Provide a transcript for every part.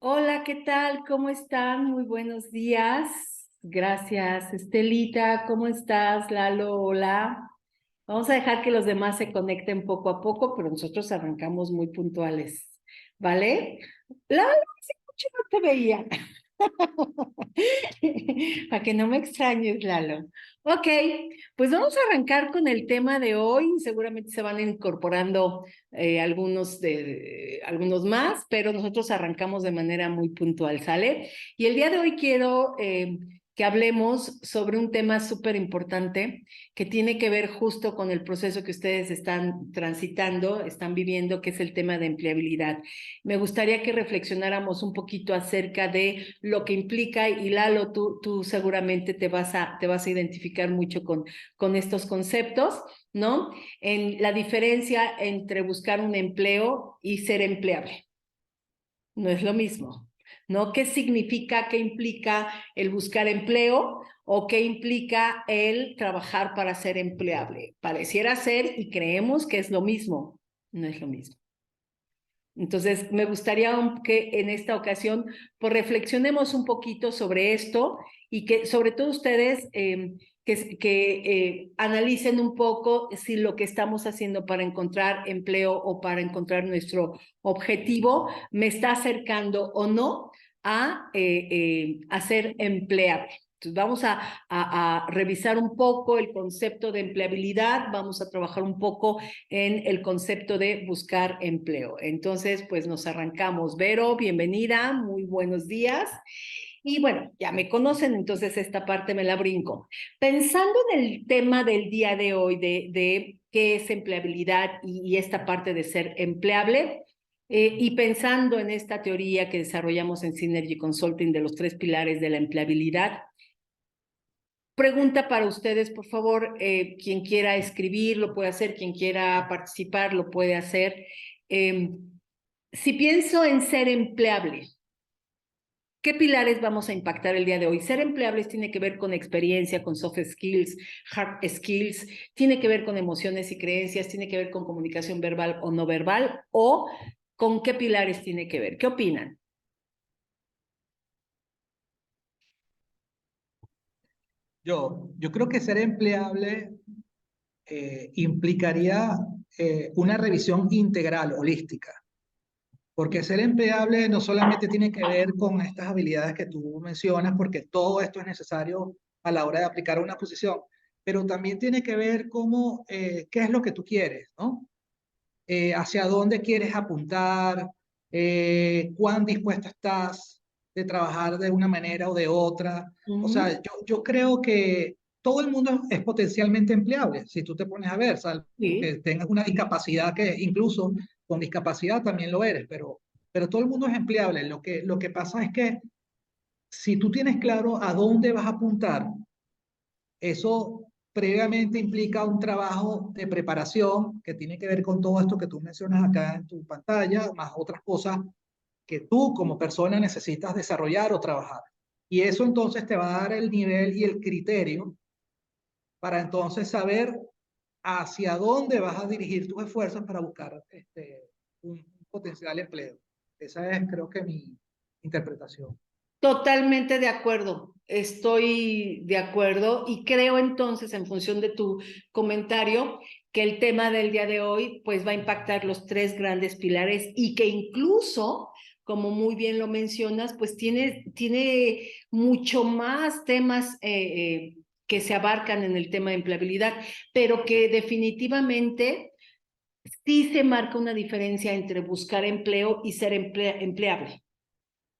Hola, ¿qué tal? ¿Cómo están? Muy buenos días. Gracias, Estelita. ¿Cómo estás, Lalo? Hola. Vamos a dejar que los demás se conecten poco a poco, pero nosotros arrancamos muy puntuales, ¿vale? Lalo, hace mucho no te veía. Para que no me extrañes, Lalo. Ok, pues vamos a arrancar con el tema de hoy. Seguramente se van incorporando algunos más, pero nosotros arrancamos de manera muy puntual, ¿sale? Y el día de hoy quiero que hablemos sobre un tema súper importante que tiene que ver justo con el proceso que ustedes están transitando, están viviendo, que es el tema de empleabilidad. Me gustaría que reflexionáramos un poquito acerca de lo que implica, y Lalo, tú seguramente te vas a identificar mucho con estos conceptos, ¿no? En la diferencia entre buscar un empleo y ser empleable. No es lo mismo, ¿no? ¿Qué significa, qué implica el buscar empleo o qué implica el trabajar para ser empleable? Pareciera ser y creemos que es lo mismo, no es lo mismo. Entonces, me gustaría que en esta ocasión, pues reflexionemos un poquito sobre esto y que sobre todo ustedes que analicen un poco si lo que estamos haciendo para encontrar empleo o para encontrar nuestro objetivo me está acercando o no a ser empleable. Entonces vamos a revisar un poco el concepto de empleabilidad, vamos a trabajar un poco en el concepto de buscar empleo. Entonces, pues nos arrancamos. Vero, bienvenida, muy buenos días. Y bueno, ya me conocen, entonces esta parte me la brinco. Pensando en el tema del día de hoy, de qué es empleabilidad y esta parte de ser empleable, y pensando en esta teoría que desarrollamos en Synergy Consulting de los 3 pilares de la empleabilidad, pregunta para ustedes, por favor, quien quiera escribir lo puede hacer, quien quiera participar lo puede hacer. Si pienso en ser empleable, ¿qué pilares vamos a impactar el día de hoy? Ser empleables tiene que ver con experiencia, con soft skills, hard skills, tiene que ver con emociones y creencias, tiene que ver con comunicación verbal o no verbal, o con qué pilares tiene que ver. ¿Qué opinan? Yo creo que ser empleable implicaría una revisión integral, holística, porque ser empleable no solamente tiene que ver con estas habilidades que tú mencionas, porque todo esto es necesario a la hora de aplicar una posición, pero también tiene que ver cómo, qué es lo que tú quieres, ¿no? Hacia dónde quieres apuntar, cuán dispuesto estás de trabajar de una manera o de otra. O sea, Ujú. yo creo que todo el mundo es potencialmente empleable, si tú te pones a ver, salvo que Sí. tengas una discapacidad que incluso con discapacidad también lo eres, pero todo el mundo es empleable. Lo que pasa es que si tú tienes claro a dónde vas a apuntar, eso previamente implica un trabajo de preparación que tiene que ver con todo esto que tú mencionas acá en tu pantalla, más otras cosas que tú como persona necesitas desarrollar o trabajar. Y eso entonces te va a dar el nivel y el criterio para entonces saber hacia dónde vas a dirigir tus esfuerzos para buscar un potencial empleo. Esa es, creo que, mi interpretación. Totalmente de acuerdo, estoy de acuerdo y creo entonces, en función de tu comentario, que el tema del día de hoy pues va a impactar los 3 grandes pilares y que incluso, como muy bien lo mencionas, pues tiene mucho más temas que se abarcan en el tema de empleabilidad, pero que definitivamente sí se marca una diferencia entre buscar empleo y ser empleable.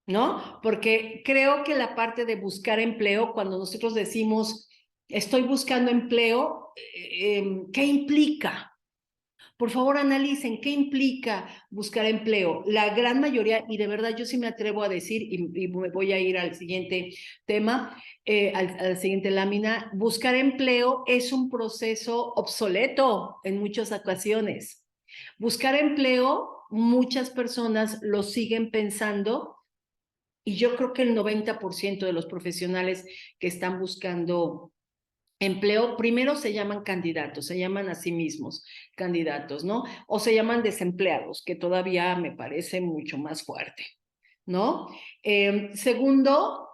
¿No? Porque creo que la parte de buscar empleo, cuando nosotros decimos, estoy buscando empleo, ¿qué implica? Por favor, analicen qué implica buscar empleo. La gran mayoría, y de verdad yo sí me atrevo a decir, y me voy a ir al siguiente tema, a la siguiente lámina, buscar empleo es un proceso obsoleto en muchas ocasiones. Buscar empleo, muchas personas lo siguen pensando y yo creo que el 90% de los profesionales que están buscando empleo, primero se llaman candidatos, se llaman a sí mismos candidatos, ¿no? O se llaman desempleados, que todavía me parece mucho más fuerte, ¿no? Segundo,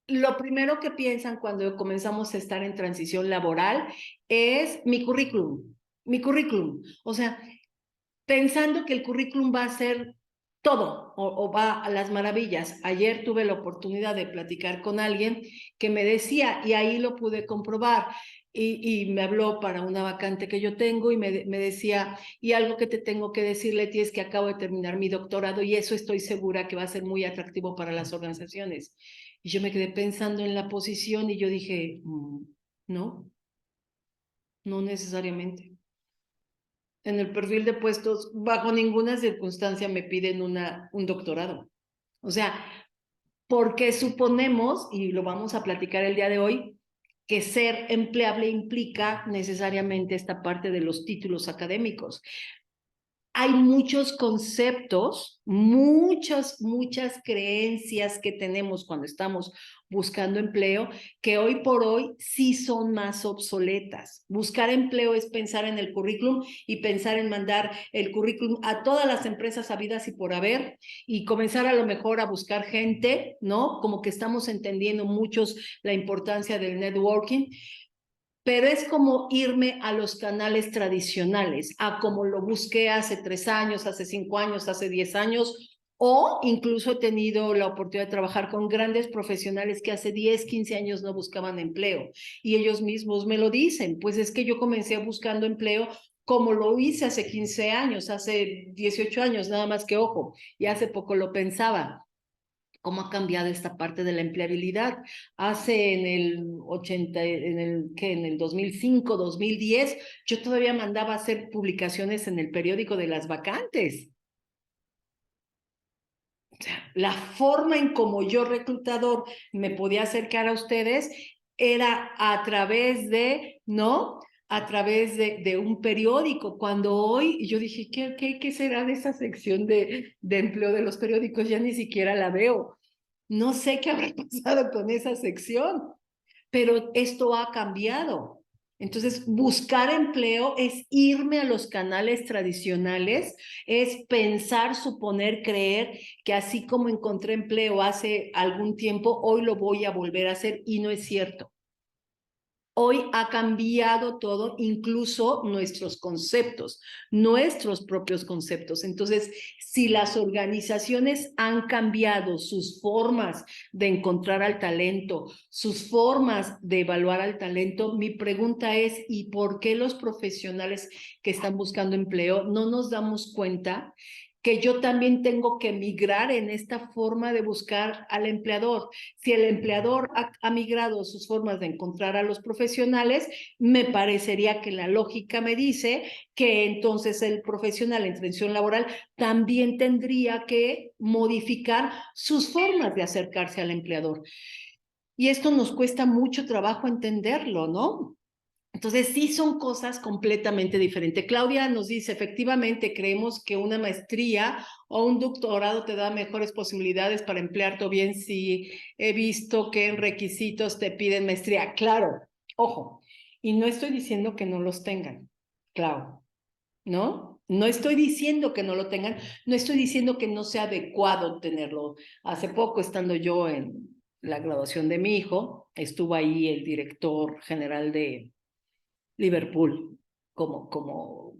lo primero que piensan cuando comenzamos a estar en transición laboral es mi currículum, mi currículum. O sea, pensando que el currículum va a ser todo o va a las maravillas. Ayer tuve la oportunidad de platicar con alguien que me decía, y ahí lo pude comprobar, y me habló para una vacante que yo tengo y me decía, y algo que te tengo que decir, Leti, es que acabo de terminar mi doctorado y eso estoy segura que va a ser muy atractivo para las organizaciones. Y yo me quedé pensando en la posición y yo dije, no, no necesariamente. En el perfil de puestos, bajo ninguna circunstancia me piden un doctorado. O sea, porque suponemos, y lo vamos a platicar el día de hoy, que ser empleable implica necesariamente esta parte de los títulos académicos. Hay muchos conceptos, muchas creencias que tenemos cuando estamos buscando empleo, que hoy por hoy sí son más obsoletas. Buscar empleo es pensar en el currículum y pensar en mandar el currículum a todas las empresas habidas y por haber y comenzar a lo mejor a buscar gente, ¿no? Como que estamos entendiendo muchos la importancia del networking, pero es como irme a los canales tradicionales, a como lo busqué hace 3 años, hace 5 años, hace 10 años, o incluso he tenido la oportunidad de trabajar con grandes profesionales que hace 10, 15 años no buscaban empleo y ellos mismos me lo dicen, pues es que yo comencé buscando empleo como lo hice hace 15 años, hace 18 años, nada más que ojo, y hace poco lo pensaba. ¿Cómo ha cambiado esta parte de la empleabilidad? Hace en el 80, en el 2005, 2010, yo todavía mandaba a hacer publicaciones en el periódico de las vacantes. O sea, la forma en como yo reclutador me podía acercar a ustedes era a través de, ¿no? A través de un periódico, cuando hoy yo dije, ¿qué será de esa sección de empleo de los periódicos? Ya ni siquiera la veo. No sé qué habrá pasado con esa sección, pero esto ha cambiado. Entonces, buscar empleo es irme a los canales tradicionales, es pensar, suponer, creer que así como encontré empleo hace algún tiempo, hoy lo voy a volver a hacer y no es cierto. Hoy ha cambiado todo, incluso nuestros conceptos, nuestros propios conceptos. Entonces, si las organizaciones han cambiado sus formas de encontrar al talento, sus formas de evaluar al talento, mi pregunta es, ¿y por qué los profesionales que están buscando empleo no nos damos cuenta que yo también tengo que migrar en esta forma de buscar al empleador? Si el empleador ha migrado sus formas de encontrar a los profesionales, me parecería que la lógica me dice que entonces el profesional en transición laboral también tendría que modificar sus formas de acercarse al empleador. Y esto nos cuesta mucho trabajo entenderlo, ¿no? Entonces, sí son cosas completamente diferentes. Claudia nos dice, efectivamente, creemos que una maestría o un doctorado te da mejores posibilidades para emplearte, o bien si he visto que en requisitos te piden maestría. Claro, ojo, y no estoy diciendo que no los tengan, claro, ¿no? No estoy diciendo que no lo tengan, no estoy diciendo que no sea adecuado tenerlo. Hace poco, estando yo en la graduación de mi hijo, estuvo ahí el director general de Liverpool como,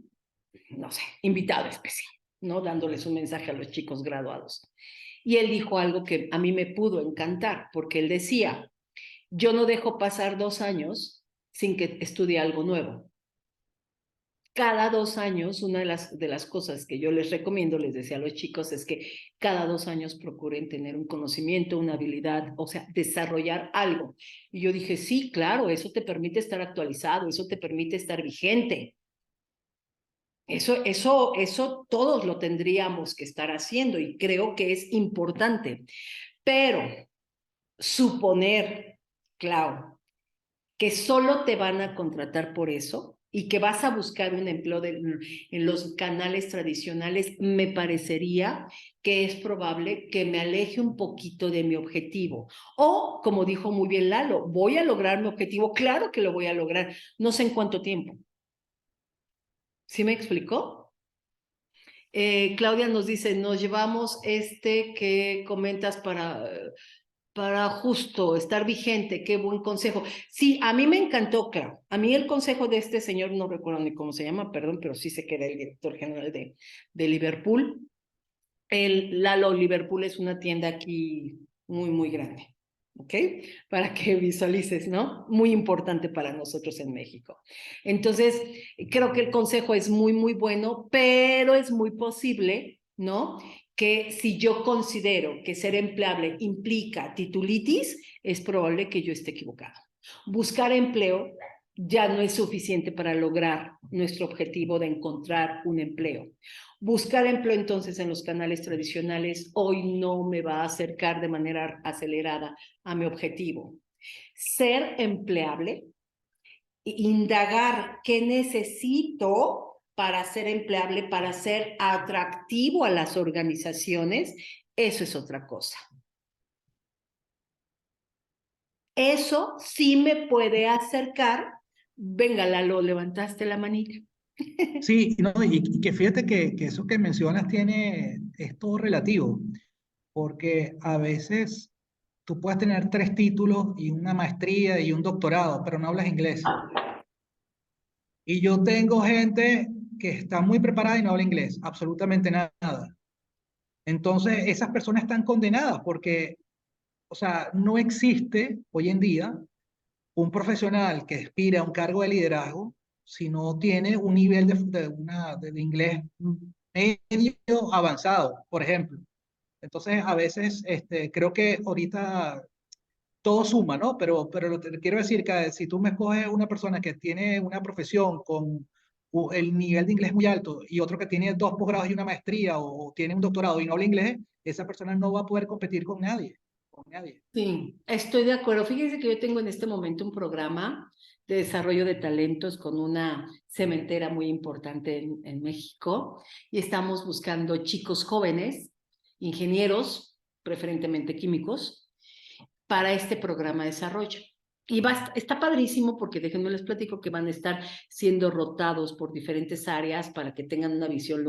no sé, invitado especial, ¿no? Dándoles un mensaje a los chicos graduados. Y él dijo algo que a mí me pudo encantar, porque él decía, yo no dejo pasar 2 años sin que estudie algo nuevo. Cada 2 años, una de las cosas que yo les recomiendo, les decía a los chicos, es que cada 2 años procuren tener un conocimiento, una habilidad, o sea, desarrollar algo. Y yo dije, sí, claro, eso te permite estar actualizado, eso te permite estar vigente. Eso todos lo tendríamos que estar haciendo y creo que es importante. Pero suponer, Clau, que solo te van a contratar por eso y que vas a buscar un empleo en los canales tradicionales, me parecería que es probable que me aleje un poquito de mi objetivo. O, como dijo muy bien Lalo, voy a lograr mi objetivo, claro que lo voy a lograr, no sé en cuánto tiempo. ¿Sí me explicó? Claudia nos dice, nos llevamos que comentas para justo estar vigente, qué buen consejo. Sí, a mí me encantó, claro. A mí el consejo de este señor, no recuerdo ni cómo se llama, perdón, pero sí sé que era el director general de Liverpool. El Lalo Liverpool es una tienda aquí muy, muy grande. ¿Ok? Para que visualices, ¿no? Muy importante para nosotros en México. Entonces, creo que el consejo es muy, muy bueno, pero es muy posible, ¿no? Que si yo considero que ser empleable implica titulitis, es probable que yo esté equivocado. Buscar empleo ya no es suficiente para lograr nuestro objetivo de encontrar un empleo. Buscar empleo entonces en los canales tradicionales hoy no me va a acercar de manera acelerada a mi objetivo. Ser empleable, indagar qué necesito para ser empleable, para ser atractivo a las organizaciones, eso es otra cosa. Eso sí me puede acercar. Venga, Lalo, levantaste la manita. Sí, no, y que fíjate que eso que mencionas es todo relativo, porque a veces tú puedes tener 3 títulos y una maestría y un doctorado, pero no hablas inglés. Y yo tengo gente que está muy preparada y no habla inglés, absolutamente nada. Entonces, esas personas están condenadas porque, o sea, no existe hoy en día un profesional que aspira a un cargo de liderazgo si no tiene un nivel de inglés medio avanzado, por ejemplo. Entonces, a veces creo que ahorita todo suma, ¿no? Pero lo que te quiero decir que si tú me escoges una persona que tiene una profesión con el nivel de inglés muy alto y otro que tiene 2 posgrados y una maestría o tiene un doctorado y no habla inglés, esa persona no va a poder competir con nadie, con nadie. Sí, estoy de acuerdo. Fíjense que yo tengo en este momento un programa de desarrollo de talentos con una cementera muy importante en México y estamos buscando chicos jóvenes, ingenieros, preferentemente químicos, para este programa de desarrollo. Y está padrísimo porque déjenme les platico que van a estar siendo rotados por diferentes áreas para que tengan una visión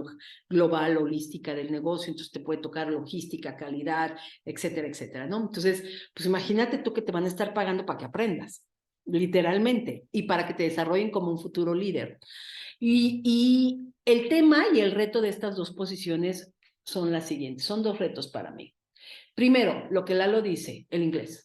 global, holística del negocio. Entonces te puede tocar logística, calidad, etcétera, etcétera, ¿no? Entonces, pues imagínate tú que te van a estar pagando para que aprendas, literalmente, y para que te desarrollen como un futuro líder. Y el tema y el reto de estas dos posiciones son las siguientes, son dos retos para mí. Primero, lo que Lalo dice, el inglés.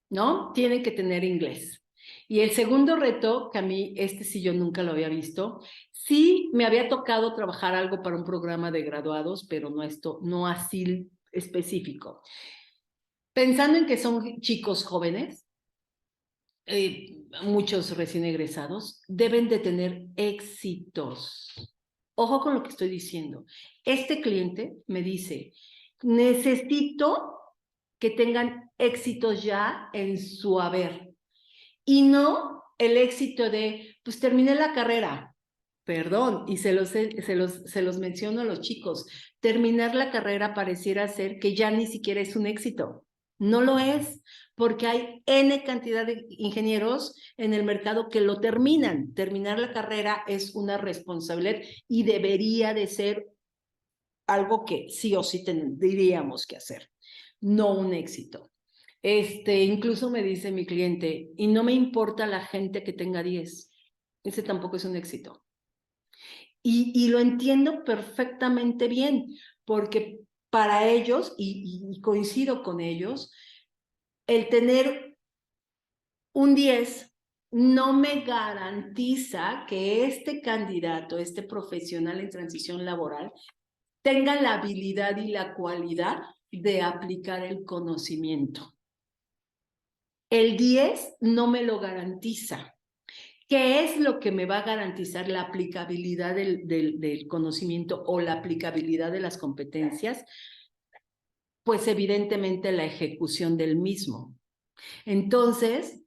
¿No? Tienen que tener inglés. Y el segundo reto, que a mí sí yo nunca lo había visto, sí me había tocado trabajar algo para un programa de graduados, pero no así específico. Pensando en que son chicos jóvenes, muchos recién egresados, deben de tener éxitos. Ojo con lo que estoy diciendo. Este cliente me dice, necesito que tengan éxitos ya en su haber y no el éxito de, pues terminé la carrera. Perdón, y se los menciono a los chicos. Terminar la carrera pareciera ser que ya ni siquiera es un éxito. No lo es, porque hay N cantidad de ingenieros en el mercado que lo terminan. Terminar la carrera es una responsabilidad y debería de ser algo que sí o sí tendríamos que hacer, no un éxito. Incluso me dice mi cliente, y no me importa la gente que tenga 10, ese tampoco es un éxito. Y lo entiendo perfectamente bien, porque para ellos, y coincido con ellos, el tener un 10 no me garantiza que este candidato, este profesional en transición laboral, tenga la habilidad y la cualidad de aplicar el conocimiento. El 10 no me lo garantiza. ¿Qué es lo que me va a garantizar la aplicabilidad del conocimiento o la aplicabilidad de las competencias? Pues evidentemente la ejecución del mismo. Entonces,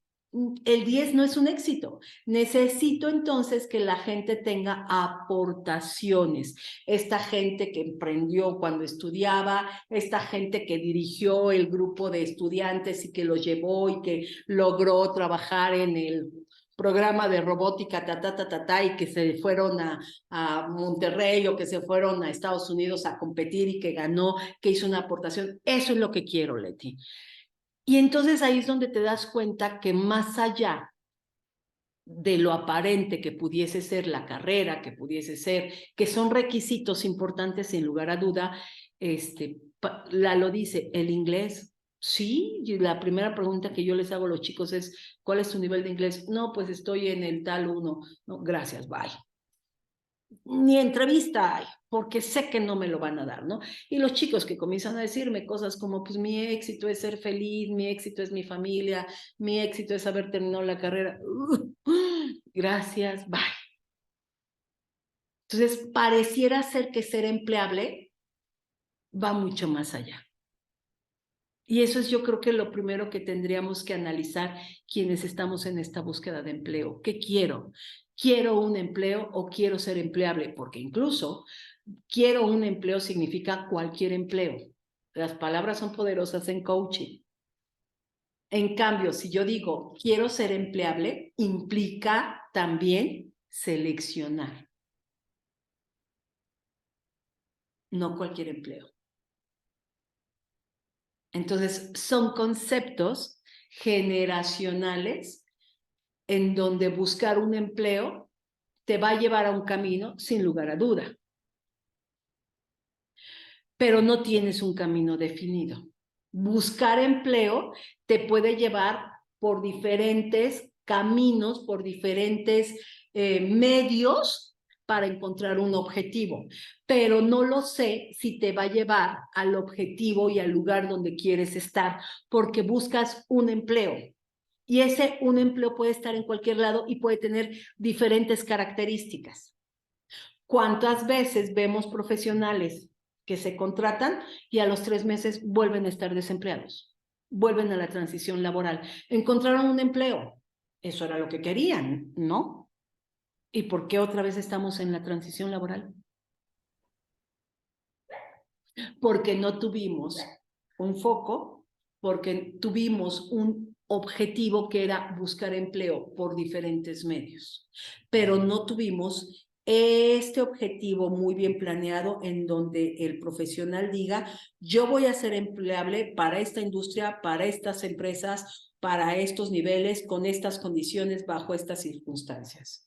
el 10 no es un éxito. Necesito entonces que la gente tenga aportaciones. Esta gente que emprendió cuando estudiaba, esta gente que dirigió el grupo de estudiantes y que los llevó y que logró trabajar en el programa de robótica, y que se fueron a Monterrey o que se fueron a Estados Unidos a competir y que ganó, que hizo una aportación. Eso es lo que quiero, Leti. Y entonces ahí es donde te das cuenta que más allá de lo aparente que pudiese ser la carrera, que pudiese ser, que son requisitos importantes sin lugar a duda, Lalo dice, el inglés. Sí, y la primera pregunta que yo les hago a los chicos es, ¿cuál es tu nivel de inglés? No, pues estoy en el tal 1. No, gracias, bye. Ni entrevista hay, porque sé que no me lo van a dar, ¿no? Y los chicos que comienzan a decirme cosas como, pues mi éxito es ser feliz, mi éxito es mi familia, mi éxito es haber terminado la carrera. Gracias, bye. Entonces, pareciera ser que ser empleable va mucho más allá. Y eso es, yo creo que lo primero que tendríamos que analizar quienes estamos en esta búsqueda de empleo. ¿Qué quiero? ¿Quiero un empleo o quiero ser empleable? Porque incluso quiero un empleo significa cualquier empleo. Las palabras son poderosas en coaching. En cambio, si yo digo quiero ser empleable, implica también seleccionar. No cualquier empleo. Entonces, son conceptos generacionales en donde buscar un empleo te va a llevar a un camino sin lugar a duda. Pero no tienes un camino definido. Buscar empleo te puede llevar por diferentes caminos, por diferentes medios para encontrar un objetivo, pero no lo sé si te va a llevar al objetivo y al lugar donde quieres estar, porque buscas un empleo. Y un empleo puede estar en cualquier lado y puede tener diferentes características. ¿Cuántas veces vemos profesionales que se contratan y a los 3 meses vuelven a estar desempleados? Vuelven a la transición laboral. Encontraron un empleo. Eso era lo que querían, ¿no? ¿Y por qué otra vez estamos en la transición laboral? Porque no tuvimos un foco, porque tuvimos un objetivo que era buscar empleo por diferentes medios, pero no tuvimos este objetivo muy bien planeado en donde el profesional diga, yo voy a ser empleable para esta industria, para estas empresas, para estos niveles, con estas condiciones, bajo estas circunstancias.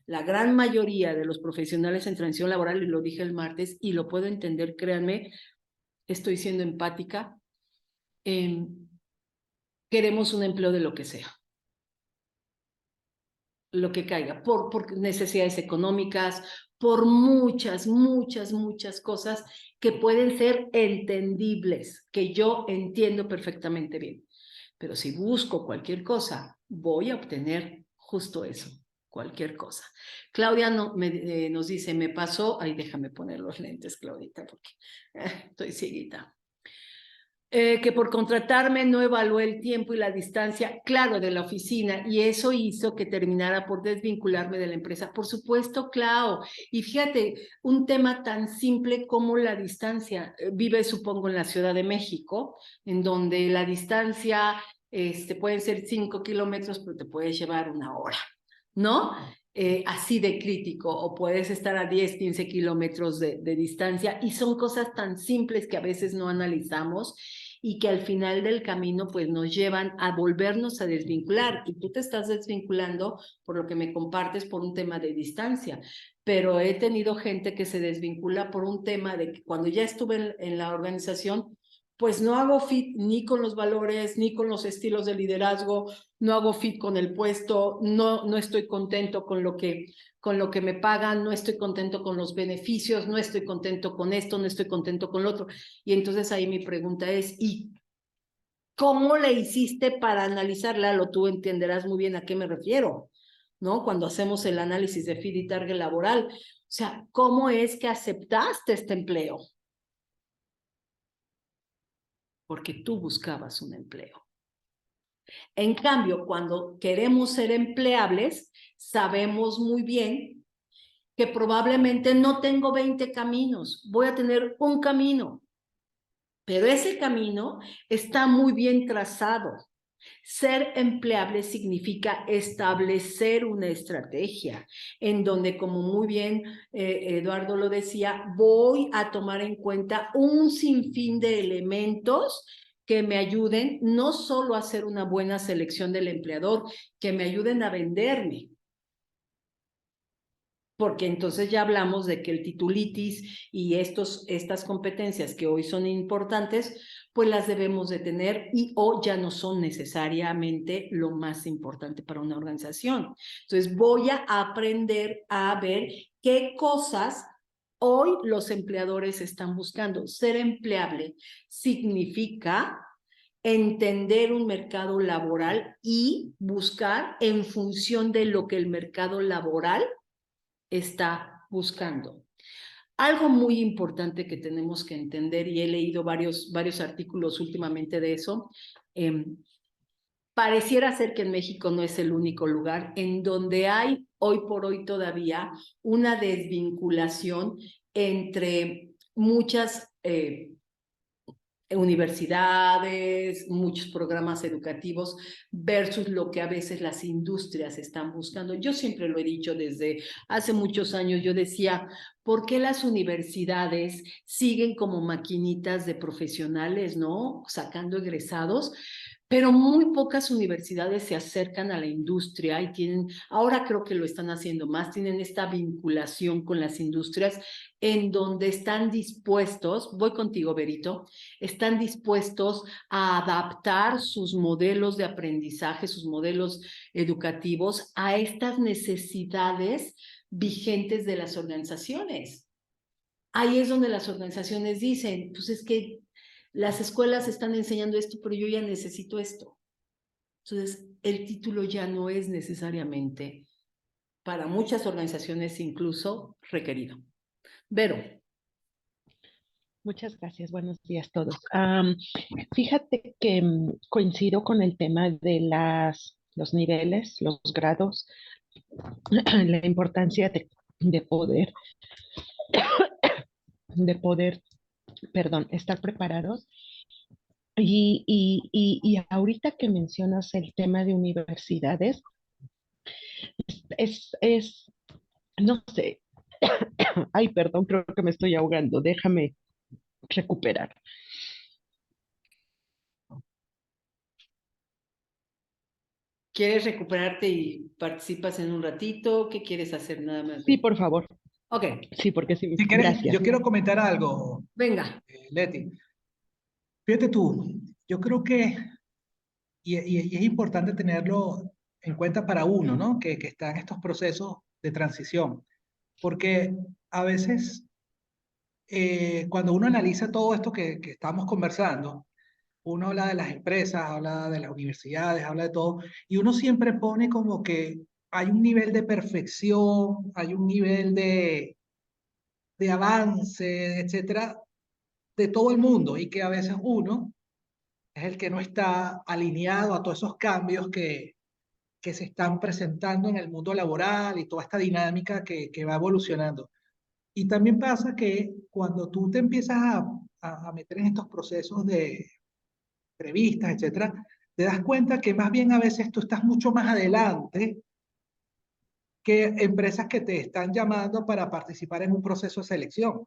La gran mayoría de los profesionales en transición laboral, y lo dije el martes, y lo puedo entender, créanme, estoy siendo empática, queremos un empleo de lo que sea, lo que caiga, por necesidades económicas, por muchas cosas que pueden ser entendibles, que yo entiendo perfectamente bien. Pero si busco cualquier cosa, voy a obtener justo eso, cualquier cosa. Claudia nos dice, me pasó, ay, déjame poner los lentes, Claudita, porque estoy cieguita. Que por contratarme no evalué el tiempo y la distancia, claro, de la oficina, y eso hizo que terminara por desvincularme de la empresa. Por supuesto, Clau, y fíjate, un tema tan simple como la distancia. Vive, supongo, en la Ciudad de México, en donde la distancia pueden ser 5 kilómetros, pero te puedes llevar 1 hora, ¿no? Así de crítico, o puedes estar a 10, 15 kilómetros de distancia, y son cosas tan simples que a veces no analizamos y que al final del camino pues nos llevan a volvernos a desvincular, y tú te estás desvinculando por lo que me compartes por un tema de distancia, pero he tenido gente que se desvincula por un tema de que cuando ya estuve en la organización, pues no hago fit ni con los valores, ni con los estilos de liderazgo, no hago fit con el puesto, no estoy contento con lo que me pagan, no estoy contento con los beneficios, no estoy contento con esto, no estoy contento con lo otro. Y entonces ahí mi pregunta es, ¿y cómo le hiciste para analizarla? Tú entenderás muy bien a qué me refiero, ¿no? Cuando hacemos el análisis de fit y target laboral. O sea, ¿cómo es que aceptaste este empleo? Porque tú buscabas un empleo. En cambio, cuando queremos ser empleables, sabemos muy bien que probablemente no tengo 20 caminos, voy a tener un camino, pero ese camino está muy bien trazado. Ser empleable significa establecer una estrategia en donde, como muy bien Eduardo lo decía, voy a tomar en cuenta un sinfín de elementos que me ayuden no solo a hacer una buena selección del empleador, que me ayuden a venderme. Porque entonces ya hablamos de que el titulitis y estas competencias que hoy son importantes, pues las debemos de tener y o ya no son necesariamente lo más importante para una organización. Entonces voy a aprender a ver qué cosas hoy los empleadores están buscando. Ser empleable significa entender un mercado laboral y buscar en función de lo que el mercado laboral está buscando. Algo muy importante que tenemos que entender, y he leído varios artículos últimamente de eso, pareciera ser que en México no es el único lugar en donde hay hoy por hoy todavía una desvinculación entre muchas universidades, muchos programas educativos versus lo que a veces las industrias están buscando. Yo siempre lo he dicho desde hace muchos años, yo decía, ¿por qué las universidades siguen como maquinitas de profesionales, ¿no? Sacando egresados, pero muy pocas universidades se acercan a la industria y tienen, ahora creo que lo están haciendo más, tienen esta vinculación con las industrias en donde están dispuestos, voy contigo, Berito, están dispuestos a adaptar sus modelos de aprendizaje, sus modelos educativos a estas necesidades vigentes de las organizaciones. Ahí es donde las organizaciones dicen, pues es que las escuelas están enseñando esto, pero yo ya necesito esto. Entonces, el título ya no es necesariamente, para muchas organizaciones incluso, requerido. Vero. Muchas gracias, buenos días a todos. Fíjate que coincido con el tema de los niveles, los grados, la importancia de poder, de poder, perdón, estar preparados. Y ahorita que mencionas el tema de universidades, es, no sé, ay, perdón, creo que me estoy ahogando, déjame recuperar. ¿Quieres recuperarte y participas en un ratito? ¿Qué quieres hacer nada más? Sí, por favor. Ok. Sí, porque sí, Si quieres, gracias. yo quiero comentar algo, Venga. Leti. Fíjate tú, yo creo que, y es importante tenerlo en cuenta para uno, ¿no? Que está en estos procesos de transición, porque a veces cuando uno analiza todo esto que estamos conversando, uno habla de las empresas, habla de las universidades, habla de todo, y uno siempre pone como que hay un nivel de perfección, hay un nivel de avance, etcétera, de todo el mundo, y que a veces uno es el que no está alineado a todos esos cambios que se están presentando en el mundo laboral y toda esta dinámica que va evolucionando. Y también pasa que cuando tú te empiezas a meter en estos procesos de entrevistas, etcétera, te das cuenta que más bien a veces tú estás mucho más adelante que empresas que te están llamando para participar en un proceso de selección.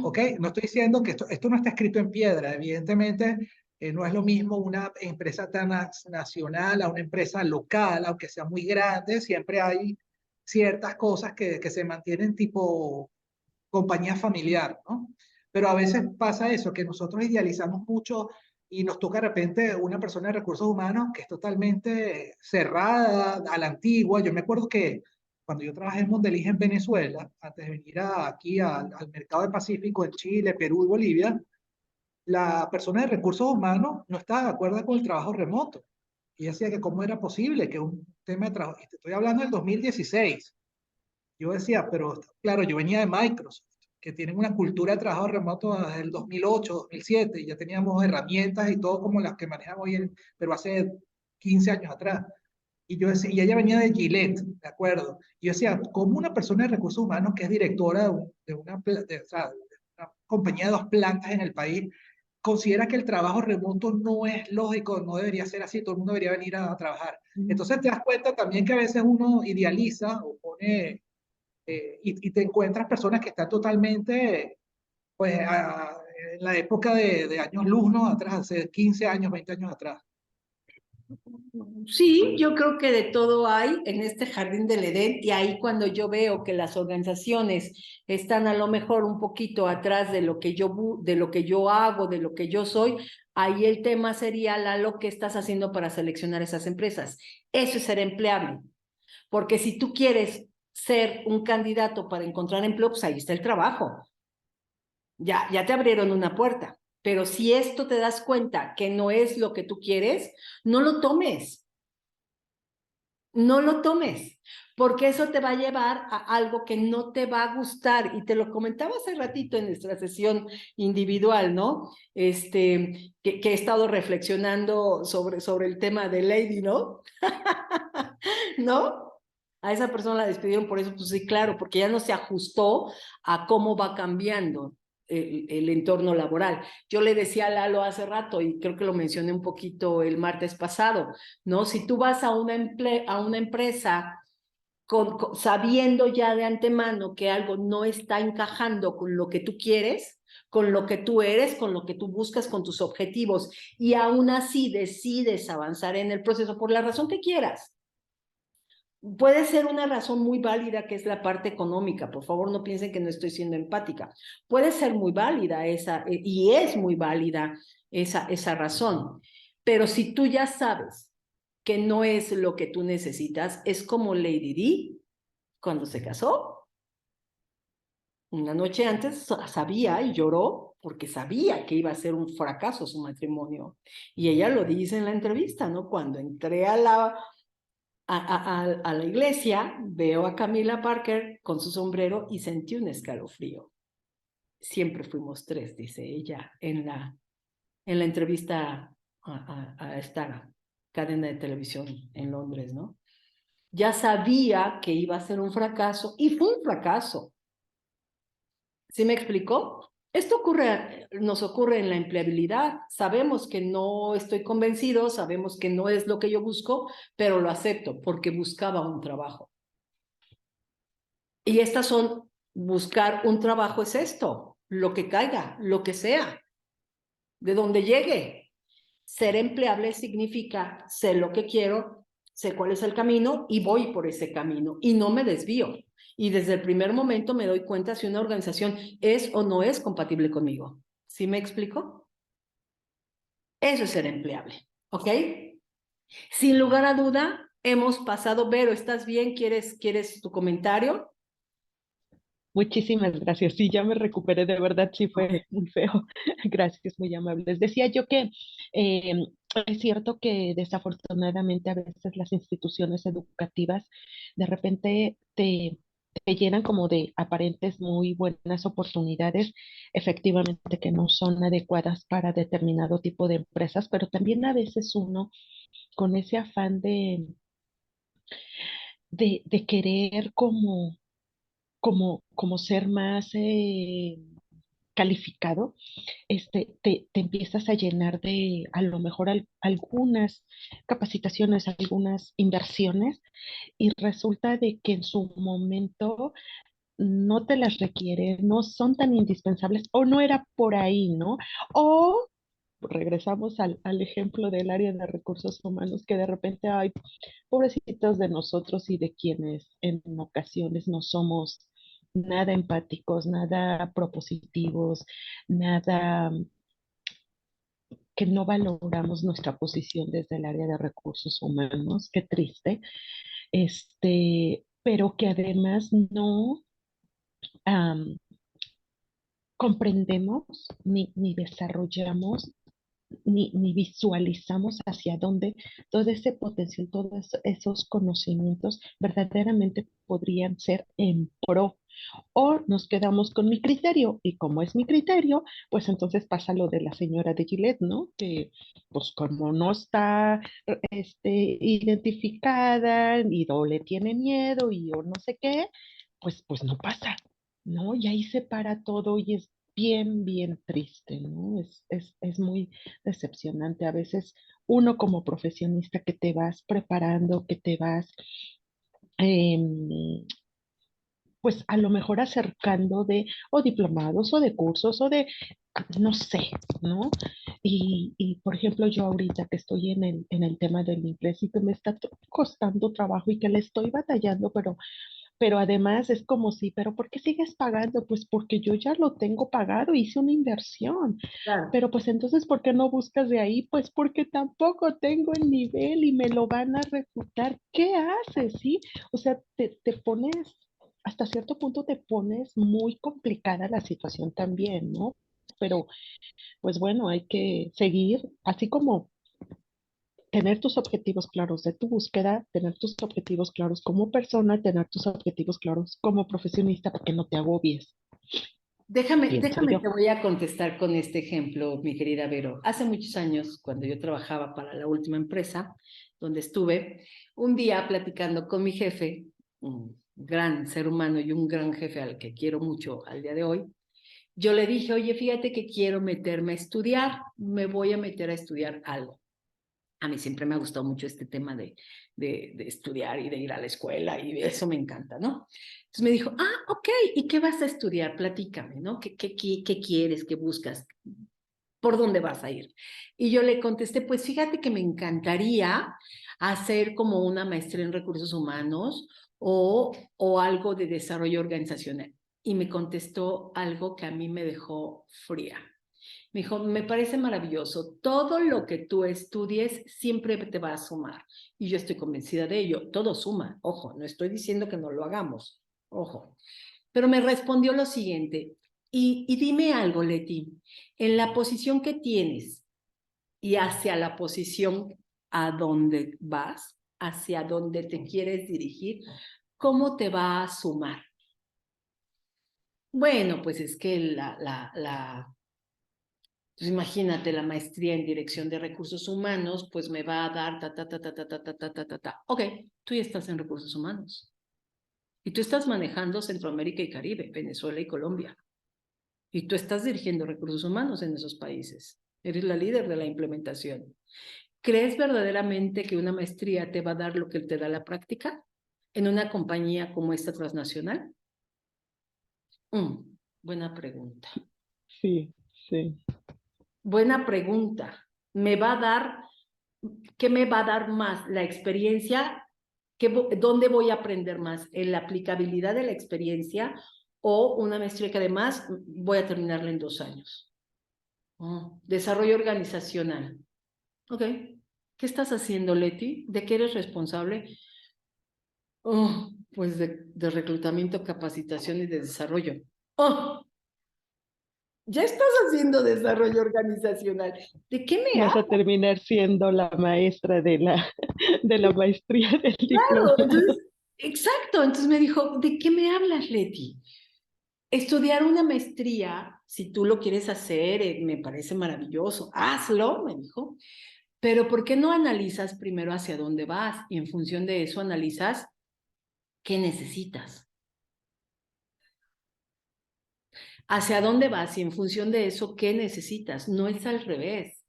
¿Ok? No estoy diciendo que esto no está escrito en piedra. Evidentemente, no es lo mismo una empresa tan nacional a una empresa local, aunque sea muy grande, siempre hay ciertas cosas que se mantienen tipo compañía familiar, ¿no? Pero a veces pasa eso, que nosotros idealizamos mucho y nos toca de repente una persona de recursos humanos que es totalmente cerrada, a la antigua. Yo me acuerdo que cuando yo trabajé en Mondelez en Venezuela, antes de venir aquí al mercado del Pacífico, en Chile, Perú y Bolivia, la persona de recursos humanos no estaba de acuerdo con el trabajo remoto. Y decía que cómo era posible que un tema de trabajo, y te estoy hablando del 2016, yo decía, pero claro, yo venía de Microsoft, que tienen una cultura de trabajo remoto desde el 2008, 2007, y ya teníamos herramientas y todo como las que manejamos hoy, pero hace 15 años atrás. Y yo decía, y ella venía de Gillette, ¿de acuerdo? Y yo decía, ¿cómo una persona de recursos humanos que es directora de una, o sea, de una compañía de dos plantas en el país considera que el trabajo remoto no es lógico, no debería ser así, todo el mundo debería venir a trabajar. Entonces te das cuenta también que a veces uno idealiza o pone, y te encuentras personas que están totalmente, pues, en la época de años luz, ¿no? Atrás, hace 15 años, 20 años atrás. Sí, yo creo que de todo hay en este jardín del Edén y ahí cuando yo veo que las organizaciones están a lo mejor un poquito atrás de lo que de lo que yo hago, de lo que yo soy, ahí el tema sería, Lalo, ¿qué estás haciendo para seleccionar esas empresas? Eso es ser empleable, porque si tú quieres ser un candidato para encontrar empleo, pues ahí está el trabajo. Ya te abrieron una puerta, pero si esto te das cuenta que no es lo que tú quieres, no lo tomes. No lo tomes, porque eso te va a llevar a algo que no te va a gustar. Y te lo comentaba hace ratito en nuestra sesión individual, ¿no? Que he estado reflexionando sobre el tema de Lady, ¿no? ¿No? A esa persona la despidieron por eso, pues sí, claro, porque ya no se ajustó a cómo va cambiando el entorno laboral. Yo le decía a Lalo hace rato, y creo que lo mencioné un poquito el martes pasado, ¿no? Si tú vas a una empresa sabiendo ya de antemano que algo no está encajando con lo que tú quieres, con lo que tú eres, con lo que tú buscas, con tus objetivos, y aún así decides avanzar en el proceso por la razón que quieras. Puede ser una razón muy válida que es la parte económica, por favor no piensen que no estoy siendo empática. Puede ser muy válida esa, y es muy válida esa razón, pero si tú ya sabes que no es lo que tú necesitas, es como Lady Di cuando se casó. Una noche antes sabía y lloró porque sabía que iba a ser un fracaso su matrimonio. Y ella lo dice en la entrevista, ¿no? Cuando entré a la iglesia, veo a Camila Parker con su sombrero y sentí un escalofrío. Siempre fuimos tres, dice ella en la entrevista a esta cadena de televisión en Londres, ¿no? Ya sabía que iba a ser un fracaso y fue un fracaso. ¿Sí me explicó? Esto nos ocurre en la empleabilidad. Sabemos que no estoy convencido, sabemos que no es lo que yo busco, pero lo acepto porque buscaba un trabajo. Y buscar un trabajo es esto, lo que caiga, lo que sea, de donde llegue. Ser empleable significa sé lo que quiero, sé cuál es el camino y voy por ese camino y no me desvío. Y desde el primer momento me doy cuenta si una organización es o no es compatible conmigo. ¿Sí me explico? Eso es ser empleable, ¿ok? Sin lugar a duda, hemos pasado, Vero, ¿estás bien? ¿Quieres tu comentario? Muchísimas gracias. Sí, ya me recuperé, de verdad, sí fue muy feo. Gracias, muy amables. Decía yo que eh, es cierto que desafortunadamente a veces las instituciones educativas de repente te llenan como de aparentes muy buenas oportunidades, efectivamente que no son adecuadas para determinado tipo de empresas, pero también a veces uno con ese afán de querer como ser más calificado, te empiezas a llenar de a lo mejor algunas capacitaciones, algunas inversiones, y resulta de que en su momento no te las requiere, no son tan indispensables o no era por ahí, ¿no? O regresamos al ejemplo del área de recursos humanos, que de repente hay pobrecitos de nosotros y de quienes en ocasiones no somos nada empáticos, nada propositivos, nada que no valoramos nuestra posición desde el área de recursos humanos, qué triste, pero que además no am, comprendemos ni desarrollamos ni visualizamos hacia dónde todo ese potencial, todos esos conocimientos verdaderamente podrían ser en pro. O nos quedamos con mi criterio, y como es mi criterio, pues entonces pasa lo de la señora de Gillette, ¿no? Que pues como no está identificada y o le tiene miedo y o no sé qué, pues no pasa, ¿no? Y ahí se para todo y es bien, bien triste, ¿no? Es muy decepcionante. A veces uno como profesionista que te vas preparando, que te vas, em, pues a lo mejor acercando de, o diplomados, o de cursos, o de, no sé, ¿no? Por ejemplo, yo ahorita que estoy en el tema del inglés y que me está costando trabajo y que le estoy batallando, pero además es como si, pero ¿por qué sigues pagando? Pues porque yo ya lo tengo pagado, hice una inversión. Claro. Pero pues entonces, ¿por qué no buscas de ahí? Pues porque tampoco tengo el nivel y me lo van a refutar. ¿Qué haces? ¿Sí? O sea, te pones, hasta cierto punto te pones muy complicada la situación también, ¿no? Pero pues bueno, hay que seguir, así como tener tus objetivos claros de tu búsqueda, tener tus objetivos claros como persona, tener tus objetivos claros como profesionista para que no te agobies, pienso Déjame, te yo. voy a contestar con este ejemplo, mi querida Vero. Hace muchos años, cuando yo trabajaba para la última empresa donde estuve, un día platicando con mi jefe, un gran ser humano y un gran jefe al que quiero mucho al día de hoy, yo le dije, oye, fíjate que quiero meterme a estudiar, me voy a meter a estudiar algo. A mí siempre me ha gustado mucho este tema de estudiar y de ir a la escuela y eso me encanta, ¿no? Entonces me dijo, ok, ¿y qué vas a estudiar? Platícame, ¿no? ¿Qué quieres? ¿Qué buscas? ¿Por dónde vas a ir? Y yo le contesté, pues fíjate que me encantaría hacer como una maestría en recursos humanos o algo de desarrollo organizacional. Y me contestó algo que a mí me dejó fría. Me dijo, me parece maravilloso, todo lo que tú estudies siempre te va a sumar. Y yo estoy convencida de ello, todo suma, ojo, no estoy diciendo que no lo hagamos, ojo. Pero me respondió lo siguiente, y dime algo, Leti, en la posición que tienes y hacia la posición a donde vas, hacia donde te quieres dirigir, ¿cómo te va a sumar? Bueno, pues es que pues imagínate la maestría en dirección de recursos humanos, pues me va a dar ta. Ok, tú ya estás en recursos humanos. Y tú estás manejando Centroamérica y Caribe, Venezuela y Colombia. Y tú estás dirigiendo recursos humanos en esos países. Eres la líder de la implementación. ¿Crees verdaderamente que una maestría te va a dar lo que te da la práctica en una compañía como esta transnacional? Buena pregunta. Sí, sí. Buena pregunta. ¿Me va a dar, qué me va a dar más? ¿La experiencia? ¿Dónde voy a aprender más? ¿En la aplicabilidad de la experiencia o una maestría que además voy a terminarla en 2 años? Desarrollo organizacional. Ok. ¿Qué estás haciendo, Leti? ¿De qué eres responsable? Pues de reclutamiento, capacitación y de desarrollo. Oh, ya estás haciendo desarrollo organizacional. ¿De qué me Vas a hablas? terminar siendo la maestra de de la maestría del Claro, diplomado. entonces, exacto. Entonces me dijo, ¿de qué me hablas, Leti? Estudiar una maestría, si tú lo quieres hacer, me parece maravilloso. Hazlo, me dijo. Pero ¿por qué no analizas primero hacia dónde vas? Y en función de eso analizas qué necesitas. Hacia dónde vas y en función de eso, qué necesitas. No es al revés.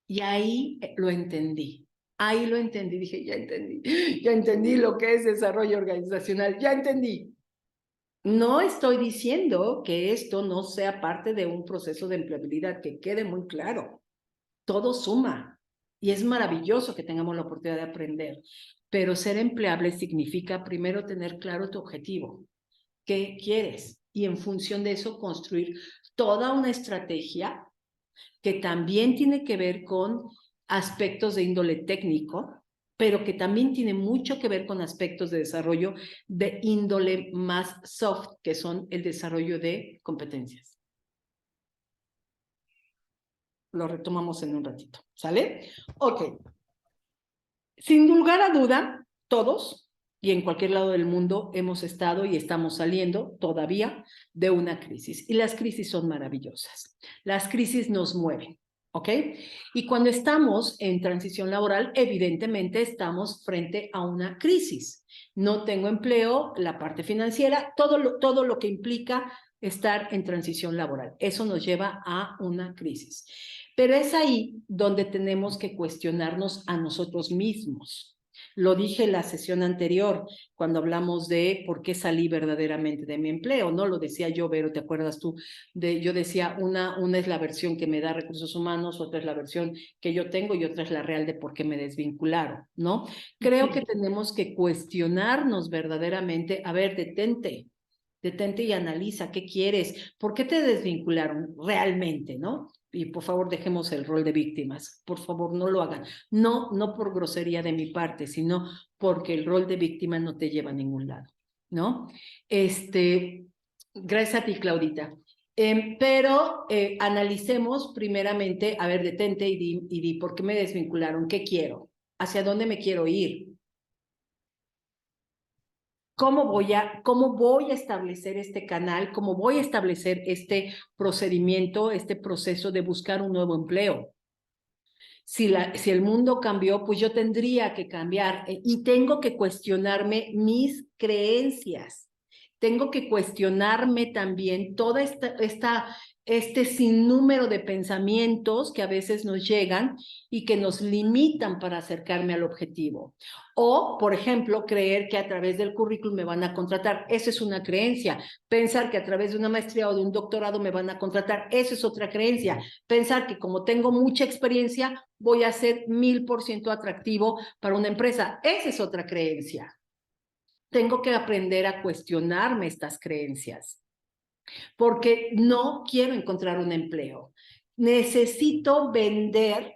Y ahí lo entendí. Ahí lo entendí. Dije, ya entendí lo que es desarrollo organizacional. Ya entendí. No estoy diciendo que esto no sea parte de un proceso de empleabilidad, que quede muy claro. Todo suma y es maravilloso que tengamos la oportunidad de aprender, pero ser empleable significa primero tener claro tu objetivo, qué quieres y en función de eso construir toda una estrategia que también tiene que ver con aspectos de índole técnico, pero que también tiene mucho que ver con aspectos de desarrollo de índole más soft, que son el desarrollo de competencias. Lo retomamos en un ratito, ¿sale? Ok. Sin lugar a duda, todos y en cualquier lado del mundo hemos estado y estamos saliendo todavía de una crisis. Y las crisis son maravillosas. Las crisis nos mueven, ¿ok? Y cuando estamos en transición laboral, evidentemente estamos frente a una crisis. No tengo empleo, la parte financiera, todo lo que implica estar en transición laboral. Eso nos lleva a una crisis. Pero es ahí donde tenemos que cuestionarnos a nosotros mismos. Lo dije en la sesión anterior, cuando hablamos de por qué salí verdaderamente de mi empleo, ¿no? Lo decía yo, Vero, ¿te acuerdas tú? Yo decía, una es la versión que me da recursos humanos, otra es la versión que yo tengo y otra es la real de por qué me desvincularon, ¿no? Creo que tenemos que cuestionarnos verdaderamente, a ver, detente y analiza qué quieres, por qué te desvincularon realmente, ¿no? Y por favor dejemos el rol de víctimas, por favor no lo hagan, no por grosería de mi parte, sino porque el rol de víctima no te lleva a ningún lado, ¿no? Gracias a ti, Claudita. Pero analicemos primeramente, a ver, detente y di por qué me desvincularon, qué quiero, hacia dónde me quiero ir. ¿Cómo voy a establecer este canal? ¿Cómo voy a establecer este procedimiento, este proceso de buscar un nuevo empleo? Si el mundo cambió, pues yo tendría que cambiar y tengo que cuestionarme mis creencias. Tengo que cuestionarme también toda este sinnúmero de pensamientos que a veces nos llegan y que nos limitan para acercarme al objetivo. O, por ejemplo, creer que a través del currículum me van a contratar. Esa es una creencia. Pensar que a través de una maestría o de un doctorado me van a contratar. Esa es otra creencia. Pensar que como tengo mucha experiencia, voy a ser 1000% atractivo para una empresa. Esa es otra creencia. Tengo que aprender a cuestionarme estas creencias, porque no quiero encontrar un empleo. Necesito vender,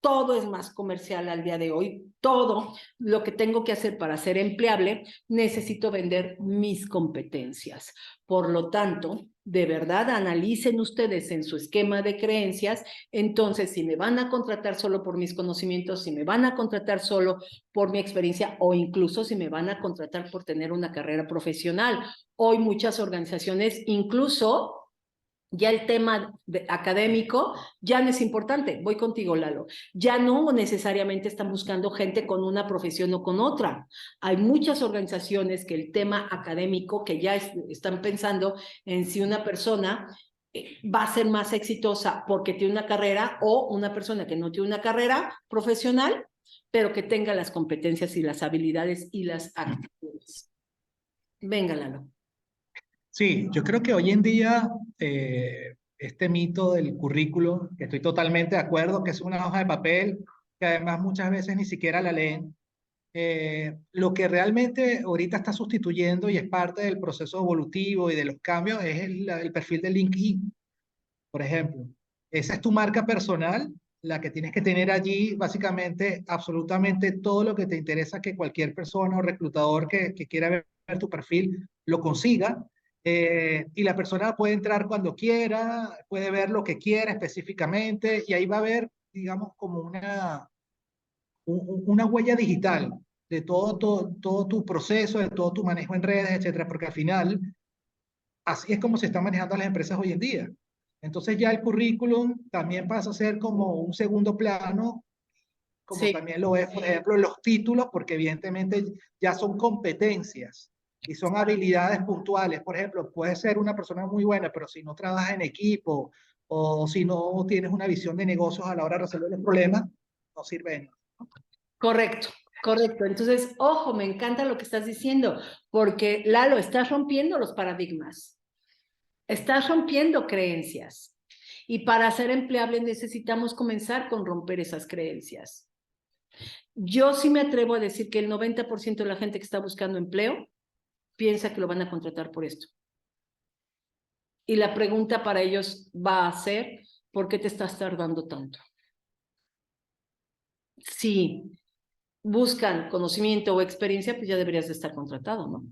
todo es más comercial al día de hoy, todo lo que tengo que hacer para ser empleable, necesito vender mis competencias. Por lo tanto, de verdad, analicen ustedes en su esquema de creencias, entonces, si me van a contratar solo por mis conocimientos, si me van a contratar solo por mi experiencia o incluso si me van a contratar por tener una carrera profesional. Hoy muchas organizaciones, incluso ya el tema académico ya no es importante. Voy contigo, Lalo. Ya no necesariamente están buscando gente con una profesión o con otra. Hay muchas organizaciones que el tema académico, que ya están pensando en si una persona va a ser más exitosa porque tiene una carrera o una persona que no tiene una carrera profesional, pero que tenga las competencias y las habilidades y las actitudes. Venga, Lalo. Sí, yo creo que hoy en día este mito del currículo, que estoy totalmente de acuerdo, que es una hoja de papel, que además muchas veces ni siquiera la leen, lo que realmente ahorita está sustituyendo y es parte del proceso evolutivo y de los cambios es el perfil de LinkedIn, por ejemplo. Esa es tu marca personal, la que tienes que tener allí básicamente absolutamente todo lo que te interesa que cualquier persona o reclutador que quiera ver tu perfil lo consiga. Y la persona puede entrar cuando quiera, puede ver lo que quiera específicamente y ahí va a haber, digamos, como una huella digital de todo tu proceso, de todo tu manejo en redes, etcétera, porque al final así es como se están manejando las empresas hoy en día. Entonces ya el currículum también pasa a ser como un segundo plano, como Sí. también lo es, por ejemplo, los títulos, porque evidentemente ya son competencias y son habilidades puntuales. Por ejemplo, puedes ser una persona muy buena, pero si no trabajas en equipo o si no tienes una visión de negocios a la hora de resolver los problemas, no sirve de nada. Correcto, correcto. Entonces, ojo, me encanta lo que estás diciendo, porque Lalo, estás rompiendo los paradigmas, estás rompiendo creencias. Y para ser empleable necesitamos comenzar con romper esas creencias. Yo sí me atrevo a decir que el 90% de la gente que está buscando empleo piensa que lo van a contratar por esto. Y la pregunta para ellos va a ser, ¿por qué te estás tardando tanto? Si buscan conocimiento o experiencia, pues ya deberías de estar contratado, ¿no?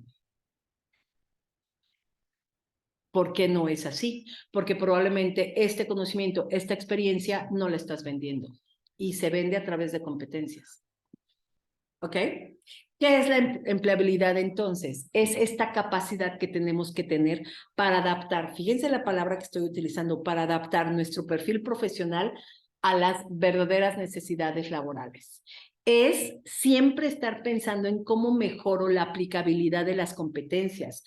¿Por qué no es así? Porque probablemente este conocimiento, esta experiencia, no la estás vendiendo y se vende a través de competencias. ¿Ok? ¿Qué es la empleabilidad entonces? Es esta capacidad que tenemos que tener para adaptar, fíjense la palabra que estoy utilizando, para adaptar nuestro perfil profesional a las verdaderas necesidades laborales. es siempre estar pensando en cómo mejoro la aplicabilidad de las competencias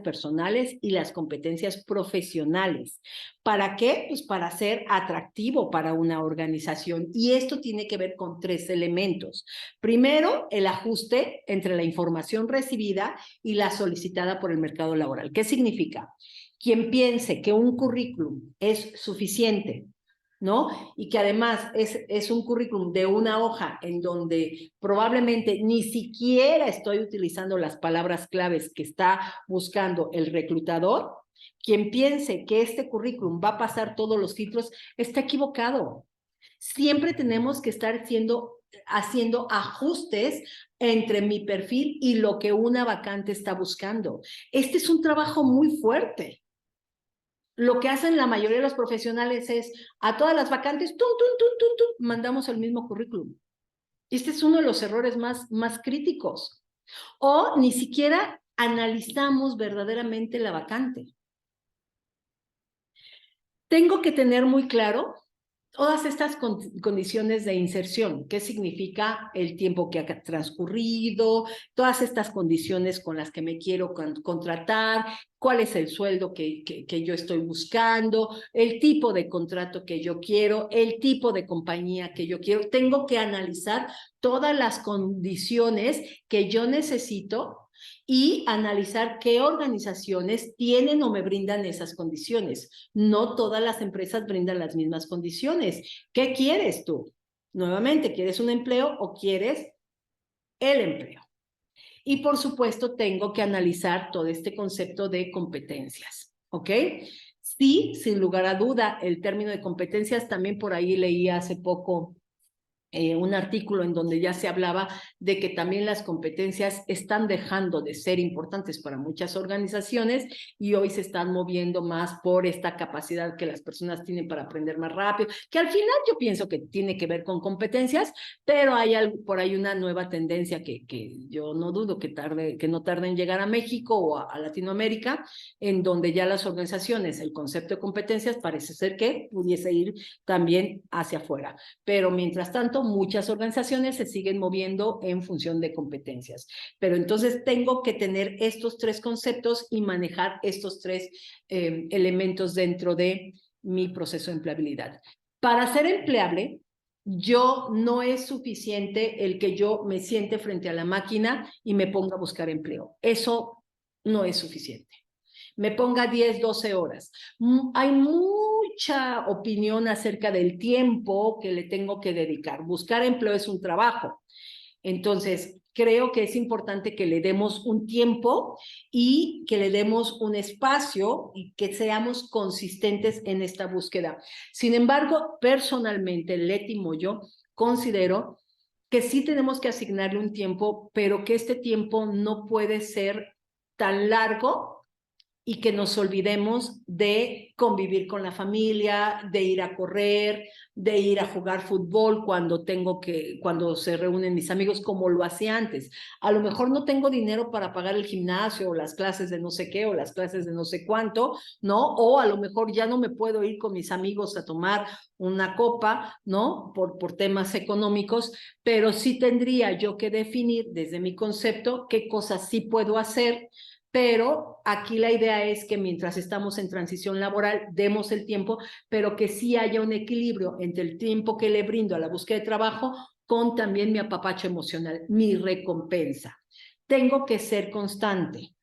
personales y las competencias profesionales. ¿Para qué? Pues para ser atractivo para una organización. Y esto tiene que ver con 3 elementos. Primero, el ajuste entre la información recibida y la solicitada por el mercado laboral. ¿Qué significa? Quien piense que un currículum es suficiente, ¿no? Y que además es un currículum de una hoja en donde probablemente ni siquiera estoy utilizando las palabras claves que está buscando el reclutador. Quien piense que este currículum va a pasar todos los filtros está equivocado. Siempre tenemos que estar haciendo ajustes entre mi perfil y lo que una vacante está buscando. Este es un trabajo muy fuerte. Lo que hacen la mayoría de los profesionales es a todas las vacantes, mandamos el mismo currículum. Este es uno de los errores más críticos. O ni siquiera analizamos verdaderamente la vacante. Tengo que tener muy claro todas estas condiciones de inserción. ¿Qué significa el tiempo que ha transcurrido? Todas estas condiciones con las que me quiero contratar, cuál es el sueldo que yo estoy buscando, el tipo de contrato que yo quiero, el tipo de compañía que yo quiero. Tengo que analizar todas las condiciones que yo necesito y analizar qué organizaciones tienen o me brindan esas condiciones. No todas las empresas brindan las mismas condiciones. ¿Qué quieres tú? Nuevamente, ¿quieres un empleo o quieres el empleo? Y por supuesto, tengo que analizar todo este concepto de competencias, ¿ok? Sí, sin lugar a duda, el término de competencias, también por ahí leí hace poco un artículo en donde ya se hablaba de que también las competencias están dejando de ser importantes para muchas organizaciones y hoy se están moviendo más por esta capacidad que las personas tienen para aprender más rápido, que al final yo pienso que tiene que ver con competencias, pero hay por ahí una nueva tendencia que yo no dudo que no tarde en llegar a México o a Latinoamérica, en donde ya las organizaciones, el concepto de competencias parece ser que pudiese ir también hacia afuera. Pero mientras tanto, muchas organizaciones se siguen moviendo en función de competencias. Pero entonces tengo que tener estos 3 conceptos y manejar estos 3 elementos dentro de mi proceso de empleabilidad. Para ser empleable, no es suficiente el que yo me siente frente a la máquina y me ponga a buscar empleo. Eso no es suficiente. Me ponga 10, 12 horas. Hay mucha opinión acerca del tiempo que le tengo que dedicar. Buscar empleo es un trabajo. Entonces, creo que es importante que le demos un tiempo y que le demos un espacio y que seamos consistentes en esta búsqueda. Sin embargo, personalmente, Leti Moyo, considero que sí tenemos que asignarle un tiempo, pero que este tiempo no puede ser tan largo y que nos olvidemos de convivir con la familia, de ir a correr, de ir a jugar fútbol cuando se reúnen mis amigos, como lo hacía antes. A lo mejor no tengo dinero para pagar el gimnasio o las clases de no sé qué o las clases de no sé cuánto, ¿no? O a lo mejor ya no me puedo ir con mis amigos a tomar una copa, ¿no? Por temas económicos, pero sí tendría yo que definir desde mi concepto qué cosas sí puedo hacer. Pero aquí la idea es que mientras estamos en transición laboral, demos el tiempo, pero que sí haya un equilibrio entre el tiempo que le brindo a la búsqueda de trabajo con también mi apapacho emocional, mi recompensa. Tengo que ser constante,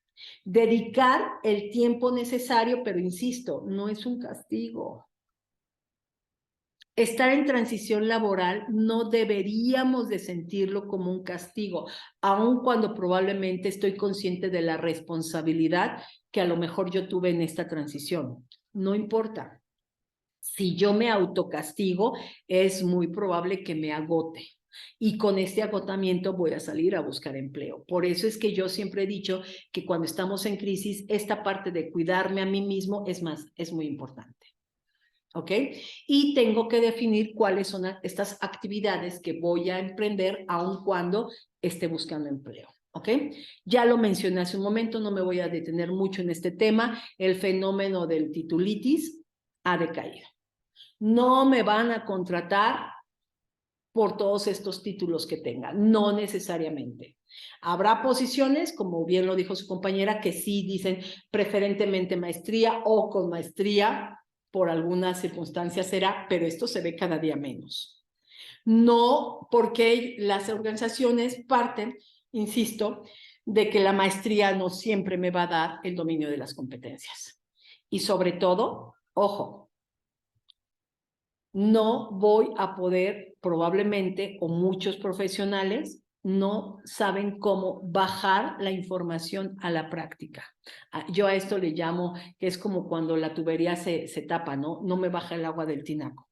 dedicar el tiempo necesario, pero insisto, no es un castigo. Estar en transición laboral no deberíamos de sentirlo como un castigo, aun cuando probablemente estoy consciente de la responsabilidad que a lo mejor yo tuve en esta transición. No importa. Si yo me autocastigo, es muy probable que me agote. Y con este agotamiento voy a salir a buscar empleo. Por eso es que yo siempre he dicho que cuando estamos en crisis, esta parte de cuidarme a mí mismo es muy importante. ¿Ok? Y tengo que definir cuáles son estas actividades que voy a emprender aun cuando esté buscando empleo. ¿Ok? Ya lo mencioné hace un momento, no me voy a detener mucho en este tema. El fenómeno del titulitis ha decaído. No me van a contratar por todos estos títulos que tengan, no necesariamente. Habrá posiciones, como bien lo dijo su compañera, que sí dicen preferentemente maestría o con maestría, por algunas circunstancias será, pero esto se ve cada día menos. No porque las organizaciones parten, insisto, de que la maestría no siempre me va a dar el dominio de las competencias. Y sobre todo, ojo, no voy a poder, probablemente, o muchos profesionales no saben cómo bajar la información a la práctica. Yo a esto le llamo, que es como cuando la tubería se tapa, ¿no? No me baja el agua del tinaco.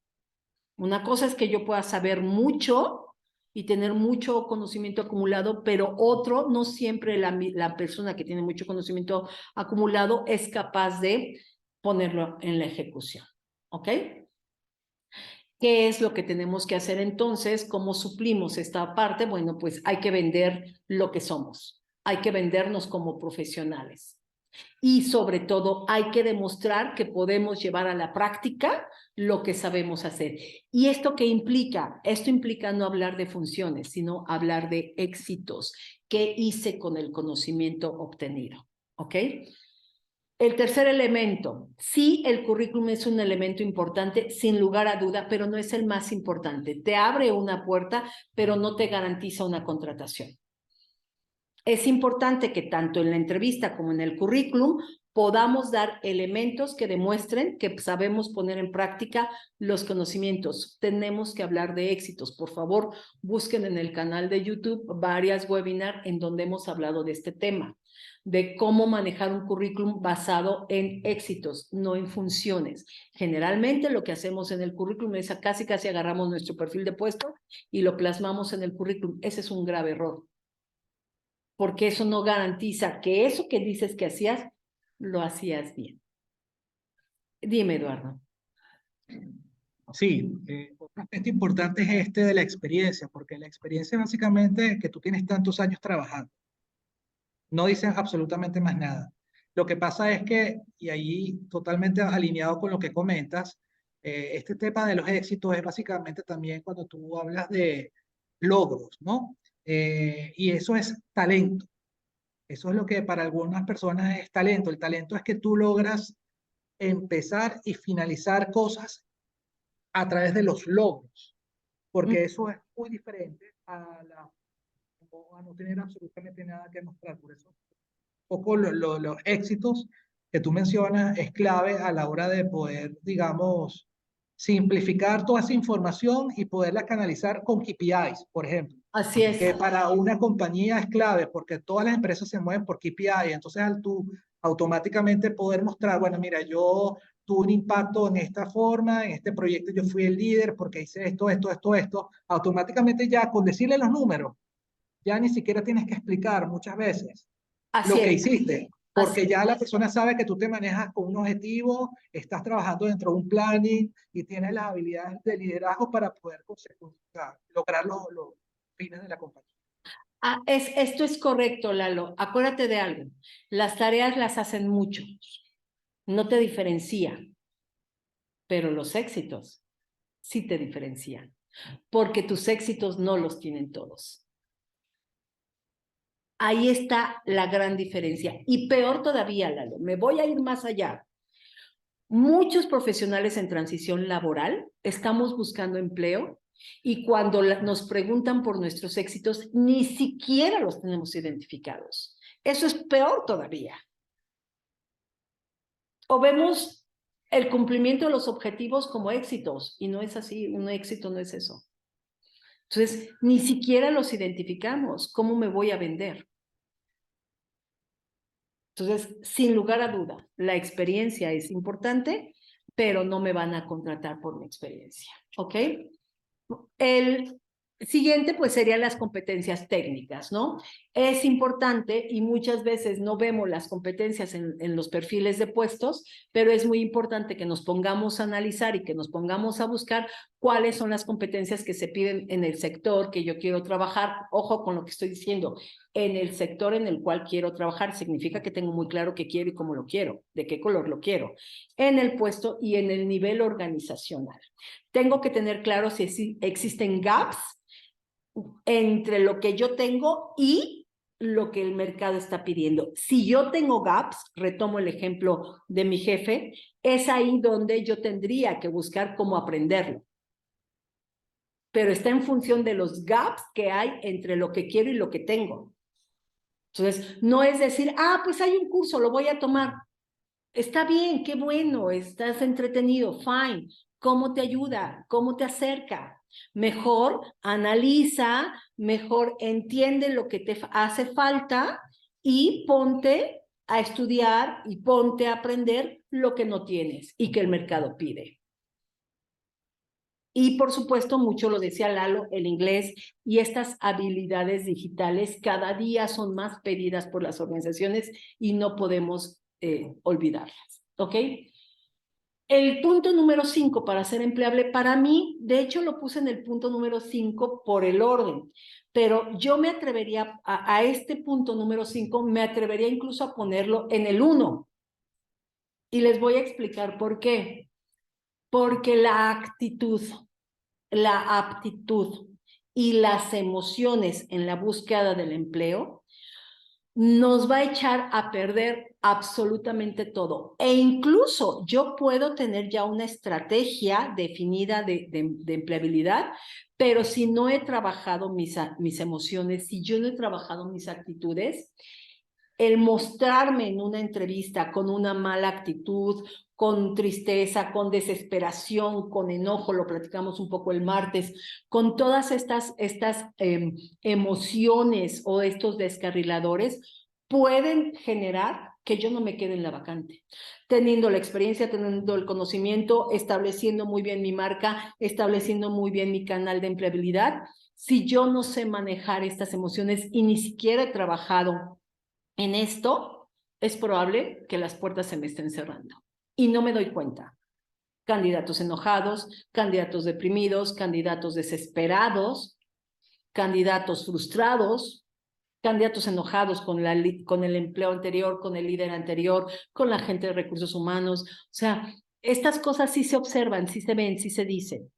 Una cosa es que yo pueda saber mucho y tener mucho conocimiento acumulado, pero otro, no siempre la persona que tiene mucho conocimiento acumulado es capaz de ponerlo en la ejecución. ¿Ok? ¿Qué es lo que tenemos que hacer entonces? ¿Cómo suplimos esta parte? Bueno, pues hay que vender lo que somos. Hay que vendernos como profesionales. Y sobre todo hay que demostrar que podemos llevar a la práctica lo que sabemos hacer. ¿Y esto qué implica? Esto implica no hablar de funciones, sino hablar de éxitos. ¿Qué hice con el conocimiento obtenido? ¿Ok? El tercer elemento, sí, el currículum es un elemento importante, sin lugar a duda, pero no es el más importante. Te abre una puerta, pero no te garantiza una contratación. Es importante que tanto en la entrevista como en el currículum podamos dar elementos que demuestren que sabemos poner en práctica los conocimientos. Tenemos que hablar de éxitos. Por favor, busquen en el canal de YouTube varias webinars en donde hemos hablado de este tema, de cómo manejar un currículum basado en éxitos, no en funciones. Generalmente lo que hacemos en el currículum es casi agarramos nuestro perfil de puesto y lo plasmamos en el currículum. Ese es un grave error, porque eso no garantiza que eso que dices que hacías, lo hacías bien. Dime, Eduardo. Sí, otro aspecto importante es este de la experiencia, porque la experiencia es básicamente que tú tienes tantos años trabajando. No dicen absolutamente más nada. Lo que pasa es que, y ahí totalmente alineado con lo que comentas, este tema de los éxitos es básicamente también cuando tú hablas de logros, ¿no? Y eso es talento. Eso es lo que para algunas personas es talento. El talento es que tú logras empezar y finalizar cosas a través de los logros, porque eso es muy diferente a no tener absolutamente nada que mostrar. Por eso, un poco los éxitos que tú mencionas es clave a la hora de poder, digamos, simplificar toda esa información y poderla canalizar con KPIs, por ejemplo. Así es. Que para una compañía es clave porque todas las empresas se mueven por KPI, entonces al tú automáticamente poder mostrar, bueno, mira, yo tuve un impacto en esta forma, en este proyecto yo fui el líder porque hice esto, automáticamente ya con decirle los números, ya ni siquiera tienes que explicar muchas veces Así lo que es. hiciste, Así porque ya la persona sabe que tú te manejas con un objetivo, estás trabajando dentro de un planning y tienes las habilidades de liderazgo para poder lograr los fines de la compañía. Esto es correcto, Lalo. Acuérdate de algo. Las tareas las hacen muchos. No te diferencian, pero los éxitos sí te diferencian, porque tus éxitos no los tienen todos. Ahí está la gran diferencia. Y peor todavía, Lalo, me voy a ir más allá. Muchos profesionales en transición laboral estamos buscando empleo y cuando nos preguntan por nuestros éxitos, ni siquiera los tenemos identificados. Eso es peor todavía. O vemos el cumplimiento de los objetivos como éxitos y no es así, un éxito no es eso. Entonces, ni siquiera los identificamos. ¿Cómo me voy a vender? Entonces, sin lugar a duda, la experiencia es importante, pero no me van a contratar por mi experiencia, ¿ok? El siguiente, pues, serían las competencias técnicas, ¿no? Es importante y muchas veces no vemos las competencias en los perfiles de puestos, pero es muy importante que nos pongamos a analizar y que nos pongamos a buscar cuáles son las competencias que se piden en el sector que yo quiero trabajar. Ojo con lo que estoy diciendo, en el sector en el cual quiero trabajar significa que tengo muy claro qué quiero y cómo lo quiero, de qué color lo quiero, en el puesto y en el nivel organizacional. Tengo que tener claro si existen gaps entre lo que yo tengo y lo que el mercado está pidiendo. Si yo tengo gaps, retomo el ejemplo de mi jefe, es ahí donde yo tendría que buscar cómo aprenderlo. Pero está en función de los gaps que hay entre lo que quiero y lo que tengo. Entonces, no es decir, pues hay un curso, lo voy a tomar. Está bien, qué bueno, estás entretenido, fine. ¿Cómo te ayuda? ¿Cómo te acerca? Mejor analiza, mejor entiende lo que te hace falta y ponte a estudiar y ponte a aprender lo que no tienes y que el mercado pide. Y por supuesto, mucho lo decía Lalo, el inglés y estas habilidades digitales cada día son más pedidas por las organizaciones y no podemos olvidarlas, ¿ok? El punto número 5 para ser empleable, para mí, de hecho lo puse en el punto número 5 por el orden, pero yo me atrevería a este punto número 5, me atrevería incluso a ponerlo en el 1. Y les voy a explicar por qué. Porque la actitud, la aptitud y las emociones en la búsqueda del empleo nos va a echar a perder absolutamente todo. E incluso yo puedo tener ya una estrategia definida de empleabilidad, pero si no he trabajado mis emociones, si yo no he trabajado mis actitudes, el mostrarme en una entrevista con una mala actitud, con tristeza, con desesperación, con enojo, lo platicamos un poco el martes, con todas estas emociones o estos descarriladores, pueden generar que yo no me quede en la vacante. Teniendo la experiencia, teniendo el conocimiento, estableciendo muy bien mi marca, estableciendo muy bien mi canal de empleabilidad, si yo no sé manejar estas emociones y ni siquiera he trabajado en esto, es probable que las puertas se me estén cerrando y no me doy cuenta. Candidatos enojados, candidatos deprimidos, candidatos desesperados, candidatos frustrados, candidatos enojados con el empleo anterior, con el líder anterior, con la gente de recursos humanos. O sea, estas cosas sí se observan, sí se ven, sí se dicen.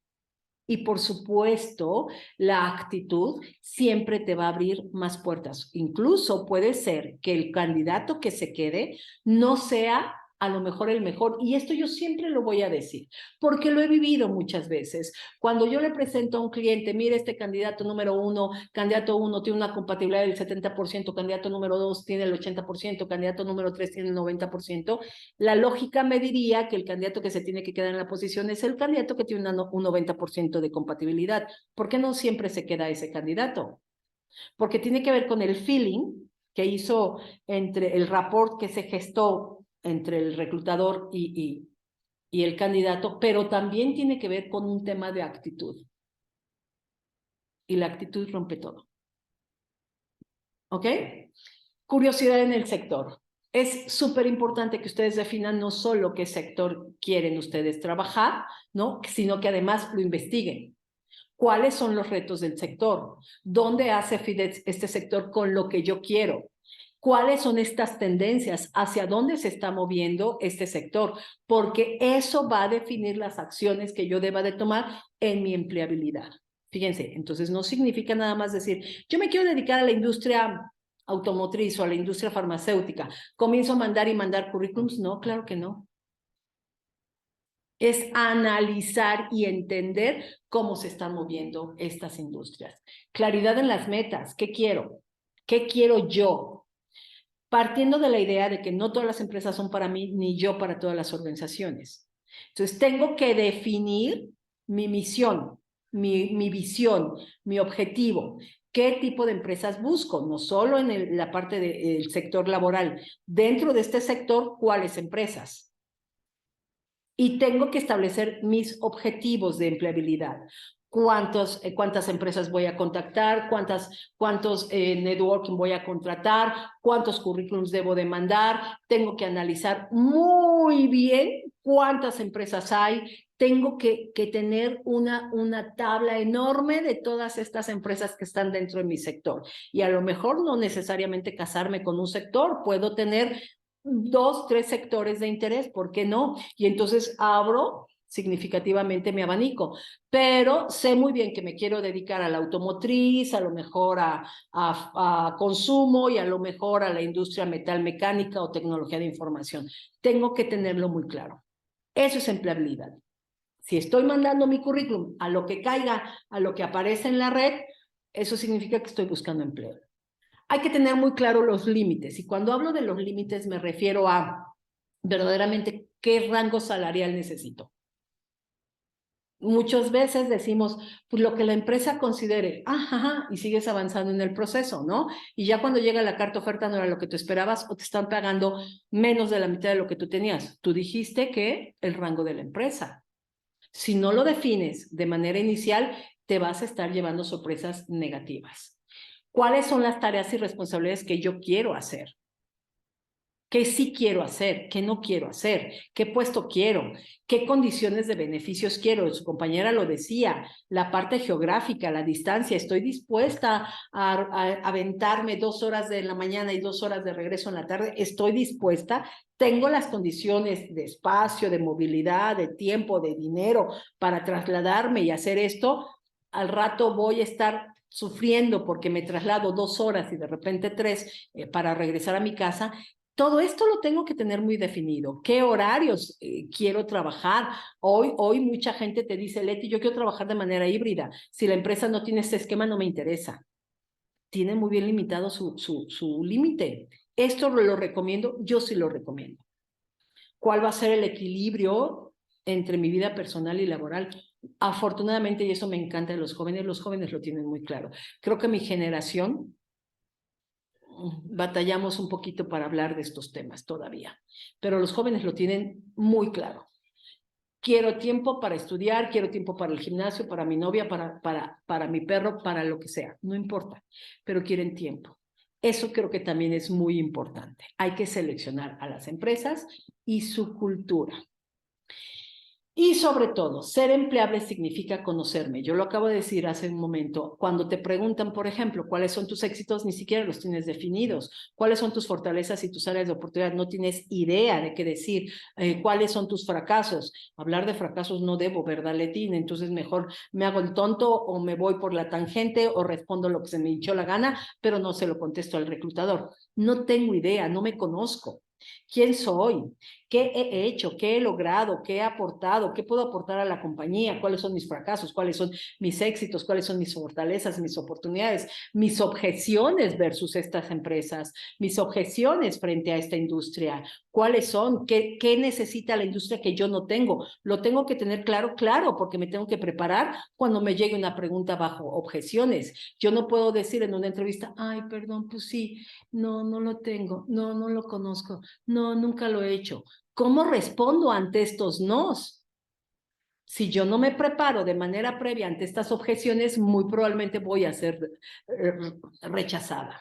Y por supuesto, la actitud siempre te va a abrir más puertas. Incluso puede ser que el candidato que se quede no sea a lo mejor el mejor. Y esto yo siempre lo voy a decir, porque lo he vivido muchas veces. Cuando yo le presento a un cliente, mire, este candidato número 1, candidato 1 tiene una compatibilidad del 70%, candidato número 2 tiene el 80%, candidato número 3 tiene el 90%, la lógica me diría que el candidato que se tiene que quedar en la posición es el candidato que tiene un 90% de compatibilidad. ¿Por qué no siempre se queda ese candidato? Porque tiene que ver con el feeling que hizo entre el rapport que se gestó entre el reclutador y el candidato, pero también tiene que ver con un tema de actitud. Y la actitud rompe todo. ¿Ok? Curiosidad en el sector. Es súper importante que ustedes definan no solo qué sector quieren ustedes trabajar, ¿no? Sino que además lo investiguen. ¿Cuáles son los retos del sector? ¿Dónde hace FIDEX este sector con lo que yo quiero? ¿Cuáles son estas tendencias? ¿Hacia dónde se está moviendo este sector? Porque eso va a definir las acciones que yo deba de tomar en mi empleabilidad. Fíjense, entonces no significa nada más decir, yo me quiero dedicar a la industria automotriz o a la industria farmacéutica. ¿Comienzo a mandar y mandar currículums? No, claro que no. Es analizar y entender cómo se están moviendo estas industrias. Claridad en las metas. ¿Qué quiero? ¿Qué quiero yo? Partiendo de la idea de que no todas las empresas son para mí, ni yo para todas las organizaciones. Entonces, tengo que definir mi misión, mi visión, mi objetivo. ¿Qué tipo de empresas busco? No solo en la parte del sector laboral. Dentro de este sector, ¿cuáles empresas? Y tengo que establecer mis objetivos de empleabilidad. cuántas empresas voy a contactar, cuántos networking voy a contratar, cuántos currículums debo de mandar, tengo que analizar muy bien cuántas empresas hay, tengo que tener una tabla enorme de todas estas empresas que están dentro de mi sector. Y a lo mejor no necesariamente casarme con un sector, puedo tener 2, 3 sectores de interés, ¿por qué no? Y entonces abro significativamente mi abanico, pero sé muy bien que me quiero dedicar a la automotriz, a lo mejor a consumo y a lo mejor a la industria metalmecánica o tecnología de información. Tengo que tenerlo muy claro. Eso es empleabilidad. Si estoy mandando mi currículum a lo que caiga, a lo que aparece en la red, eso significa que estoy buscando empleo. Hay que tener muy claro los límites, y cuando hablo de los límites me refiero a verdaderamente qué rango salarial necesito. Muchas veces decimos, pues lo que la empresa considere, ajá, y sigues avanzando en el proceso, ¿no? Y ya cuando llega la carta oferta no era lo que tú esperabas o te están pagando menos de la mitad de lo que tú tenías. Tú dijiste que el rango de la empresa. Si no lo defines de manera inicial, te vas a estar llevando sorpresas negativas. ¿Cuáles son las tareas y responsabilidades que yo quiero hacer? ¿Qué sí quiero hacer? ¿Qué no quiero hacer? ¿Qué puesto quiero? ¿Qué condiciones de beneficios quiero? Su compañera lo decía, la parte geográfica, la distancia. ¿Estoy dispuesta a aventarme 2 horas de la mañana y 2 horas de regreso en la tarde? ¿Estoy dispuesta? ¿Tengo las condiciones de espacio, de movilidad, de tiempo, de dinero para trasladarme y hacer esto? Al rato voy a estar sufriendo porque me traslado 2 horas y de repente 3 para regresar a mi casa. Todo esto lo tengo que tener muy definido. ¿Qué horarios quiero trabajar? Hoy mucha gente te dice, Leti, yo quiero trabajar de manera híbrida. Si la empresa no tiene ese esquema, no me interesa. Tiene muy bien limitado su límite. Esto lo recomiendo, yo sí lo recomiendo. ¿Cuál va a ser el equilibrio entre mi vida personal y laboral? Afortunadamente, y eso me encanta de los jóvenes lo tienen muy claro. Creo que mi generación batallamos un poquito para hablar de estos temas todavía, pero los jóvenes lo tienen muy claro. Quiero tiempo para estudiar, quiero tiempo para el gimnasio, para mi novia, para mi perro, para lo que sea, no importa, pero quieren tiempo. Eso creo que también es muy importante. Hay que seleccionar a las empresas y su cultura. Y sobre todo, ser empleable significa conocerme. Yo lo acabo de decir hace un momento. Cuando te preguntan, por ejemplo, cuáles son tus éxitos, ni siquiera los tienes definidos. ¿Cuáles son tus fortalezas y tus áreas de oportunidad? No tienes idea de qué decir. ¿Cuáles son tus fracasos? Hablar de fracasos no debo, ¿verdad, Letín? Entonces mejor me hago el tonto o me voy por la tangente o respondo lo que se me hinchó la gana, pero no se lo contesto al reclutador. No tengo idea, no me conozco. ¿Quién soy? ¿Qué he hecho? ¿Qué he logrado? ¿Qué he aportado? ¿Qué puedo aportar a la compañía? ¿Cuáles son mis fracasos? ¿Cuáles son mis éxitos? ¿Cuáles son mis fortalezas, mis oportunidades? Mis objeciones versus estas empresas, mis objeciones frente a esta industria. ¿Cuáles son? ¿Qué necesita la industria que yo no tengo? Lo tengo que tener claro, porque me tengo que preparar cuando me llegue una pregunta bajo objeciones. Yo no puedo decir en una entrevista, ay, perdón, pues sí, no lo tengo, no lo conozco, no, nunca lo he hecho. ¿Cómo respondo ante estos nos? Si yo no me preparo de manera previa ante estas objeciones, muy probablemente voy a ser rechazada.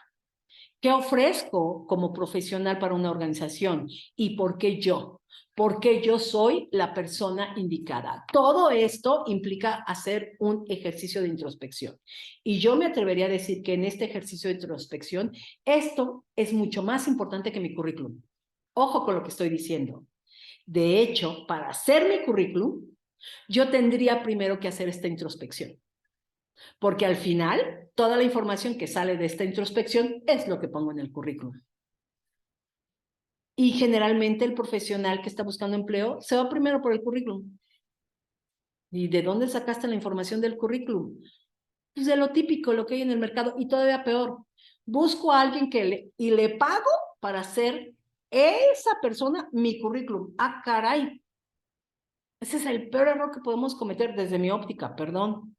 ¿Qué ofrezco como profesional para una organización? ¿Y por qué yo? Porque yo soy la persona indicada. Todo esto implica hacer un ejercicio de introspección. Y yo me atrevería a decir que en este ejercicio de introspección, esto es mucho más importante que mi currículum. Ojo con lo que estoy diciendo. De hecho, para hacer mi currículum, yo tendría primero que hacer esta introspección. Porque al final, toda la información que sale de esta introspección es lo que pongo en el currículum. Y generalmente el profesional que está buscando empleo se va primero por el currículum. ¿Y de dónde sacaste la información del currículum? Pues de lo típico, lo que hay en el mercado, y todavía peor. Busco a alguien y le pago para hacer esa persona mi currículum. ¡Ah, caray! Ese es el peor error que podemos cometer desde mi óptica, perdón.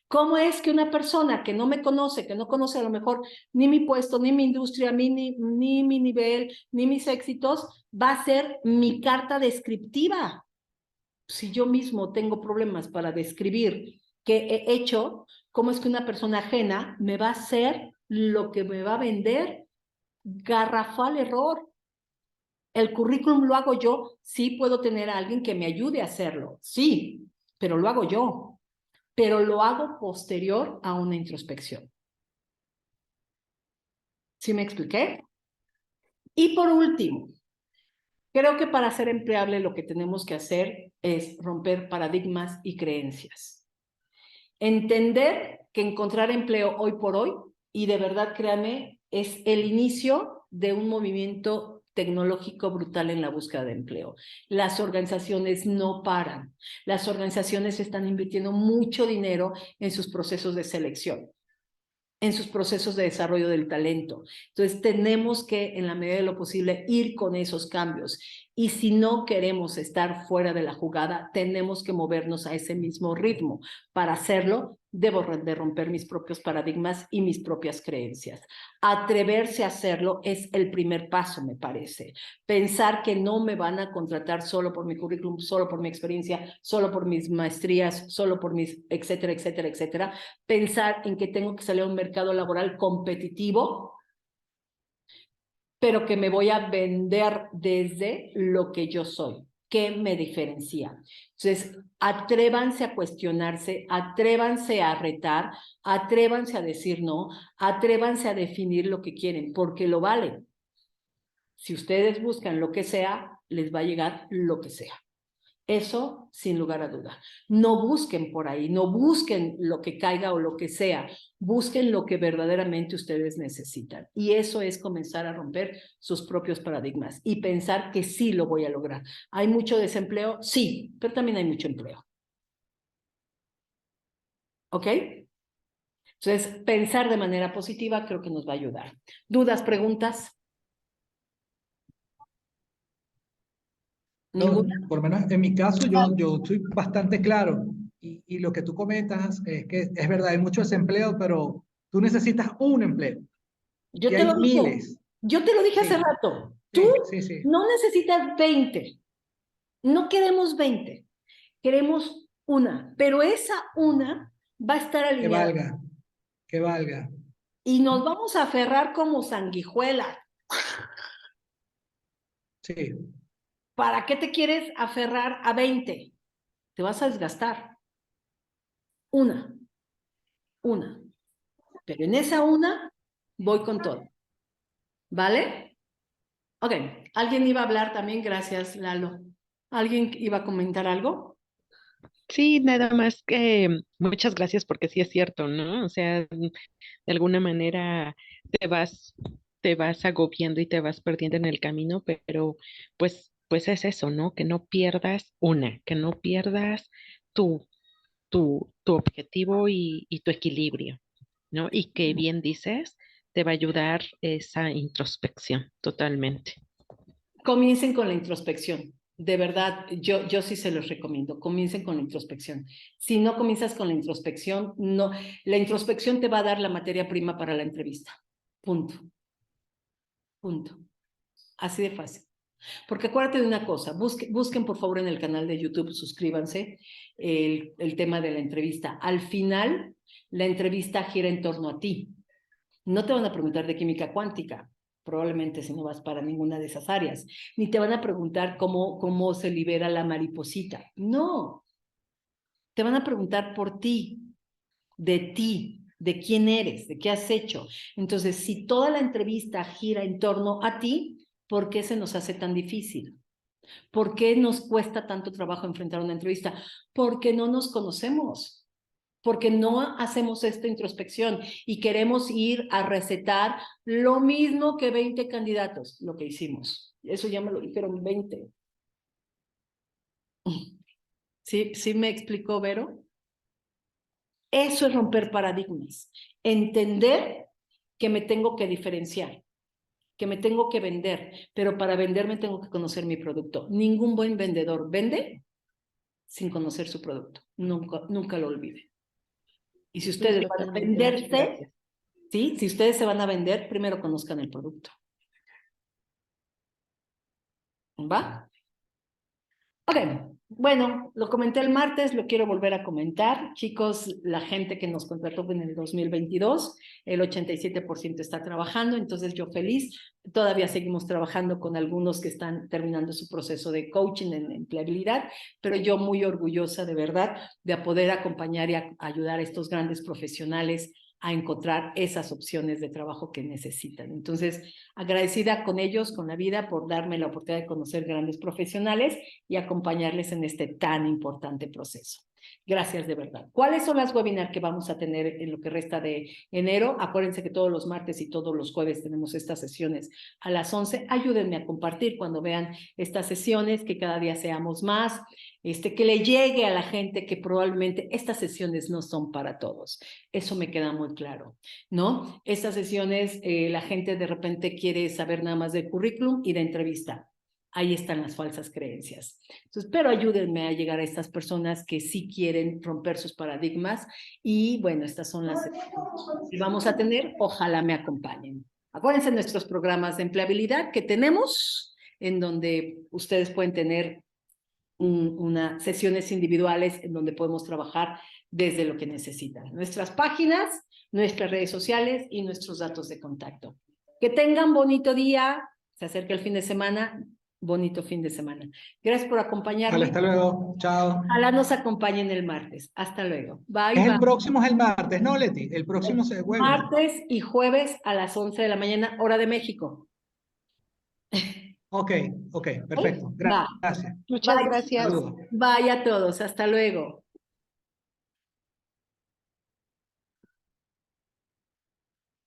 ¿Cómo es que una persona que no me conoce, que no conoce a lo mejor ni mi puesto, ni mi industria, ni mi nivel, ni mis éxitos, va a ser mi carta descriptiva? Si yo mismo tengo problemas para describir que he hecho, cómo es que una persona ajena me va a hacer lo que me va a vender. Garrafal error. El currículum lo hago yo, sí puedo tener a alguien que me ayude a hacerlo, sí, pero lo hago yo, pero lo hago posterior a una introspección. ¿Sí me expliqué? Y por último, creo que para ser empleable lo que tenemos que hacer es romper paradigmas y creencias. Entender que encontrar empleo hoy por hoy, y de verdad créanme, es el inicio de un movimiento tecnológico brutal en la búsqueda de empleo. Las organizaciones no paran. Las organizaciones están invirtiendo mucho dinero en sus procesos de selección, en sus procesos de desarrollo del talento. Entonces tenemos que, en la medida de lo posible, ir con esos cambios. Y si no queremos estar fuera de la jugada, tenemos que movernos a ese mismo ritmo. Para hacerlo, debo de romper mis propios paradigmas y mis propias creencias. Atreverse a hacerlo es el primer paso, me parece. Pensar que no me van a contratar solo por mi currículum, solo por mi experiencia, solo por mis maestrías, solo por mis, etcétera, etcétera, etcétera. Pensar en que tengo que salir a un mercado laboral competitivo, pero que me voy a vender desde lo que yo soy. ¿Qué me diferencia? Entonces, atrévanse a cuestionarse, atrévanse a retar, atrévanse a decir no, atrévanse a definir lo que quieren, porque lo valen. Si ustedes buscan lo que sea, les va a llegar lo que sea. Eso, sin lugar a duda. No busquen por ahí, no busquen lo que caiga o lo que sea. Busquen lo que verdaderamente ustedes necesitan. Y eso es comenzar a romper sus propios paradigmas y pensar que sí lo voy a lograr. ¿Hay mucho desempleo? Sí, pero también hay mucho empleo. ¿Ok? Entonces, pensar de manera positiva creo que nos va a ayudar. ¿Dudas, preguntas? No, ¿Ninguna? por lo menos en mi caso, yo estoy bastante claro. Y lo que tú comentas es que es verdad, hay mucho desempleo, pero tú necesitas un empleo. Yo Y te hay lo dije. miles. Yo te lo dije hace Sí, rato. Tú sí, sí, sí. no necesitas 20. No queremos 20. Queremos una, pero esa una va a estar Que alineada valga, que valga. y nos vamos a aferrar como sanguijuelas. Sí, ¿Para qué te quieres aferrar a 20? Te vas a desgastar. Una, una. Pero en esa una voy con todo. ¿Vale? Ok. ¿Alguien iba a hablar también? Gracias, Lalo. ¿Alguien iba a comentar algo? Sí, nada más que muchas gracias porque sí es cierto, ¿no? O sea, de alguna manera te vas, te vas agobiando y te vas perdiendo en el camino, pero pues es eso, ¿no? Que no pierdas que no pierdas tu, tu objetivo y tu equilibrio, ¿no? Y que bien dices, te va a ayudar esa introspección totalmente. Comiencen con la introspección. De verdad, yo sí se los recomiendo. Comiencen con la introspección. Si no comienzas con la introspección, no. La introspección te va a dar la materia prima para la entrevista. Punto. Punto. Así de fácil. Porque acuérdate de una cosa, busquen por favor en el canal de YouTube, suscríbanse, el tema de la entrevista. Al final, la entrevista gira en torno a ti. No te van a preguntar de química cuántica, probablemente si no vas para ninguna de esas áreas, ni te van a preguntar cómo se libera la mariposita. No, te van a preguntar por ti, de quién eres, de qué has hecho. Entonces, si toda la entrevista gira en torno a ti, ¿por qué se nos hace tan difícil? ¿Por qué nos cuesta tanto trabajo enfrentar una entrevista? Porque no nos conocemos, porque no hacemos esta introspección y queremos ir a recetar lo mismo que 20 candidatos, lo que hicimos. Eso ya me lo dijeron 20. ¿Sí me explicó, Vero? Eso es romper paradigmas. Entender que me tengo que diferenciar, que me tengo que vender, pero para venderme tengo que conocer mi producto. Ningún buen vendedor vende sin conocer su producto. Nunca, nunca lo olvide. Y si Sí, ustedes van a totalmente. Muchas venderse, gracias. ¿sí? Si ustedes se van a vender, primero conozcan el producto. ¿Va? Ok. Bueno, lo comenté el martes, lo quiero volver a comentar. Chicos, la gente que nos contrató en el 2022, el 87% está trabajando, entonces yo feliz. Todavía seguimos trabajando con algunos que están terminando su proceso de coaching en empleabilidad, pero yo muy orgullosa de verdad de poder acompañar y ayudar a estos grandes profesionales a encontrar esas opciones de trabajo que necesitan. Entonces, agradecida con ellos, con la vida, por darme la oportunidad de conocer grandes profesionales y acompañarles en este tan importante proceso. Gracias de verdad. ¿Cuáles son las webinars que vamos a tener en lo que resta de enero? Acuérdense que todos los martes y todos los jueves tenemos estas sesiones a las 11. Ayúdenme a compartir cuando vean estas sesiones, que cada día seamos más, que le llegue a la gente que probablemente estas sesiones no son para todos. Eso me queda muy claro, ¿no? Estas sesiones, la gente de repente quiere saber nada más del currículum y de entrevista. Ahí están las falsas creencias. Entonces, pero ayúdenme a llegar a estas personas que sí quieren romper sus paradigmas y bueno, estas son las que vamos a tener. Ojalá me acompañen. Acuérdense de nuestros programas de empleabilidad que tenemos, en donde ustedes pueden tener unas sesiones individuales en donde podemos trabajar desde lo que necesitan. Nuestras páginas, nuestras redes sociales y nuestros datos de contacto. Que tengan bonito día, se acerca el fin de semana, bonito fin de semana. Gracias por acompañarme. Vale, hasta luego. Chao. Ojalá nos acompañen el martes. Hasta luego. Bye, Es bye. el próximo, es el martes, ¿no, Leti? El próximo se webinar. Martes y jueves a las 11 de la mañana, hora de México. Ok, perfecto. Va. Gracias. Muchas Bye. gracias. Saludos. Bye a todos. Hasta luego.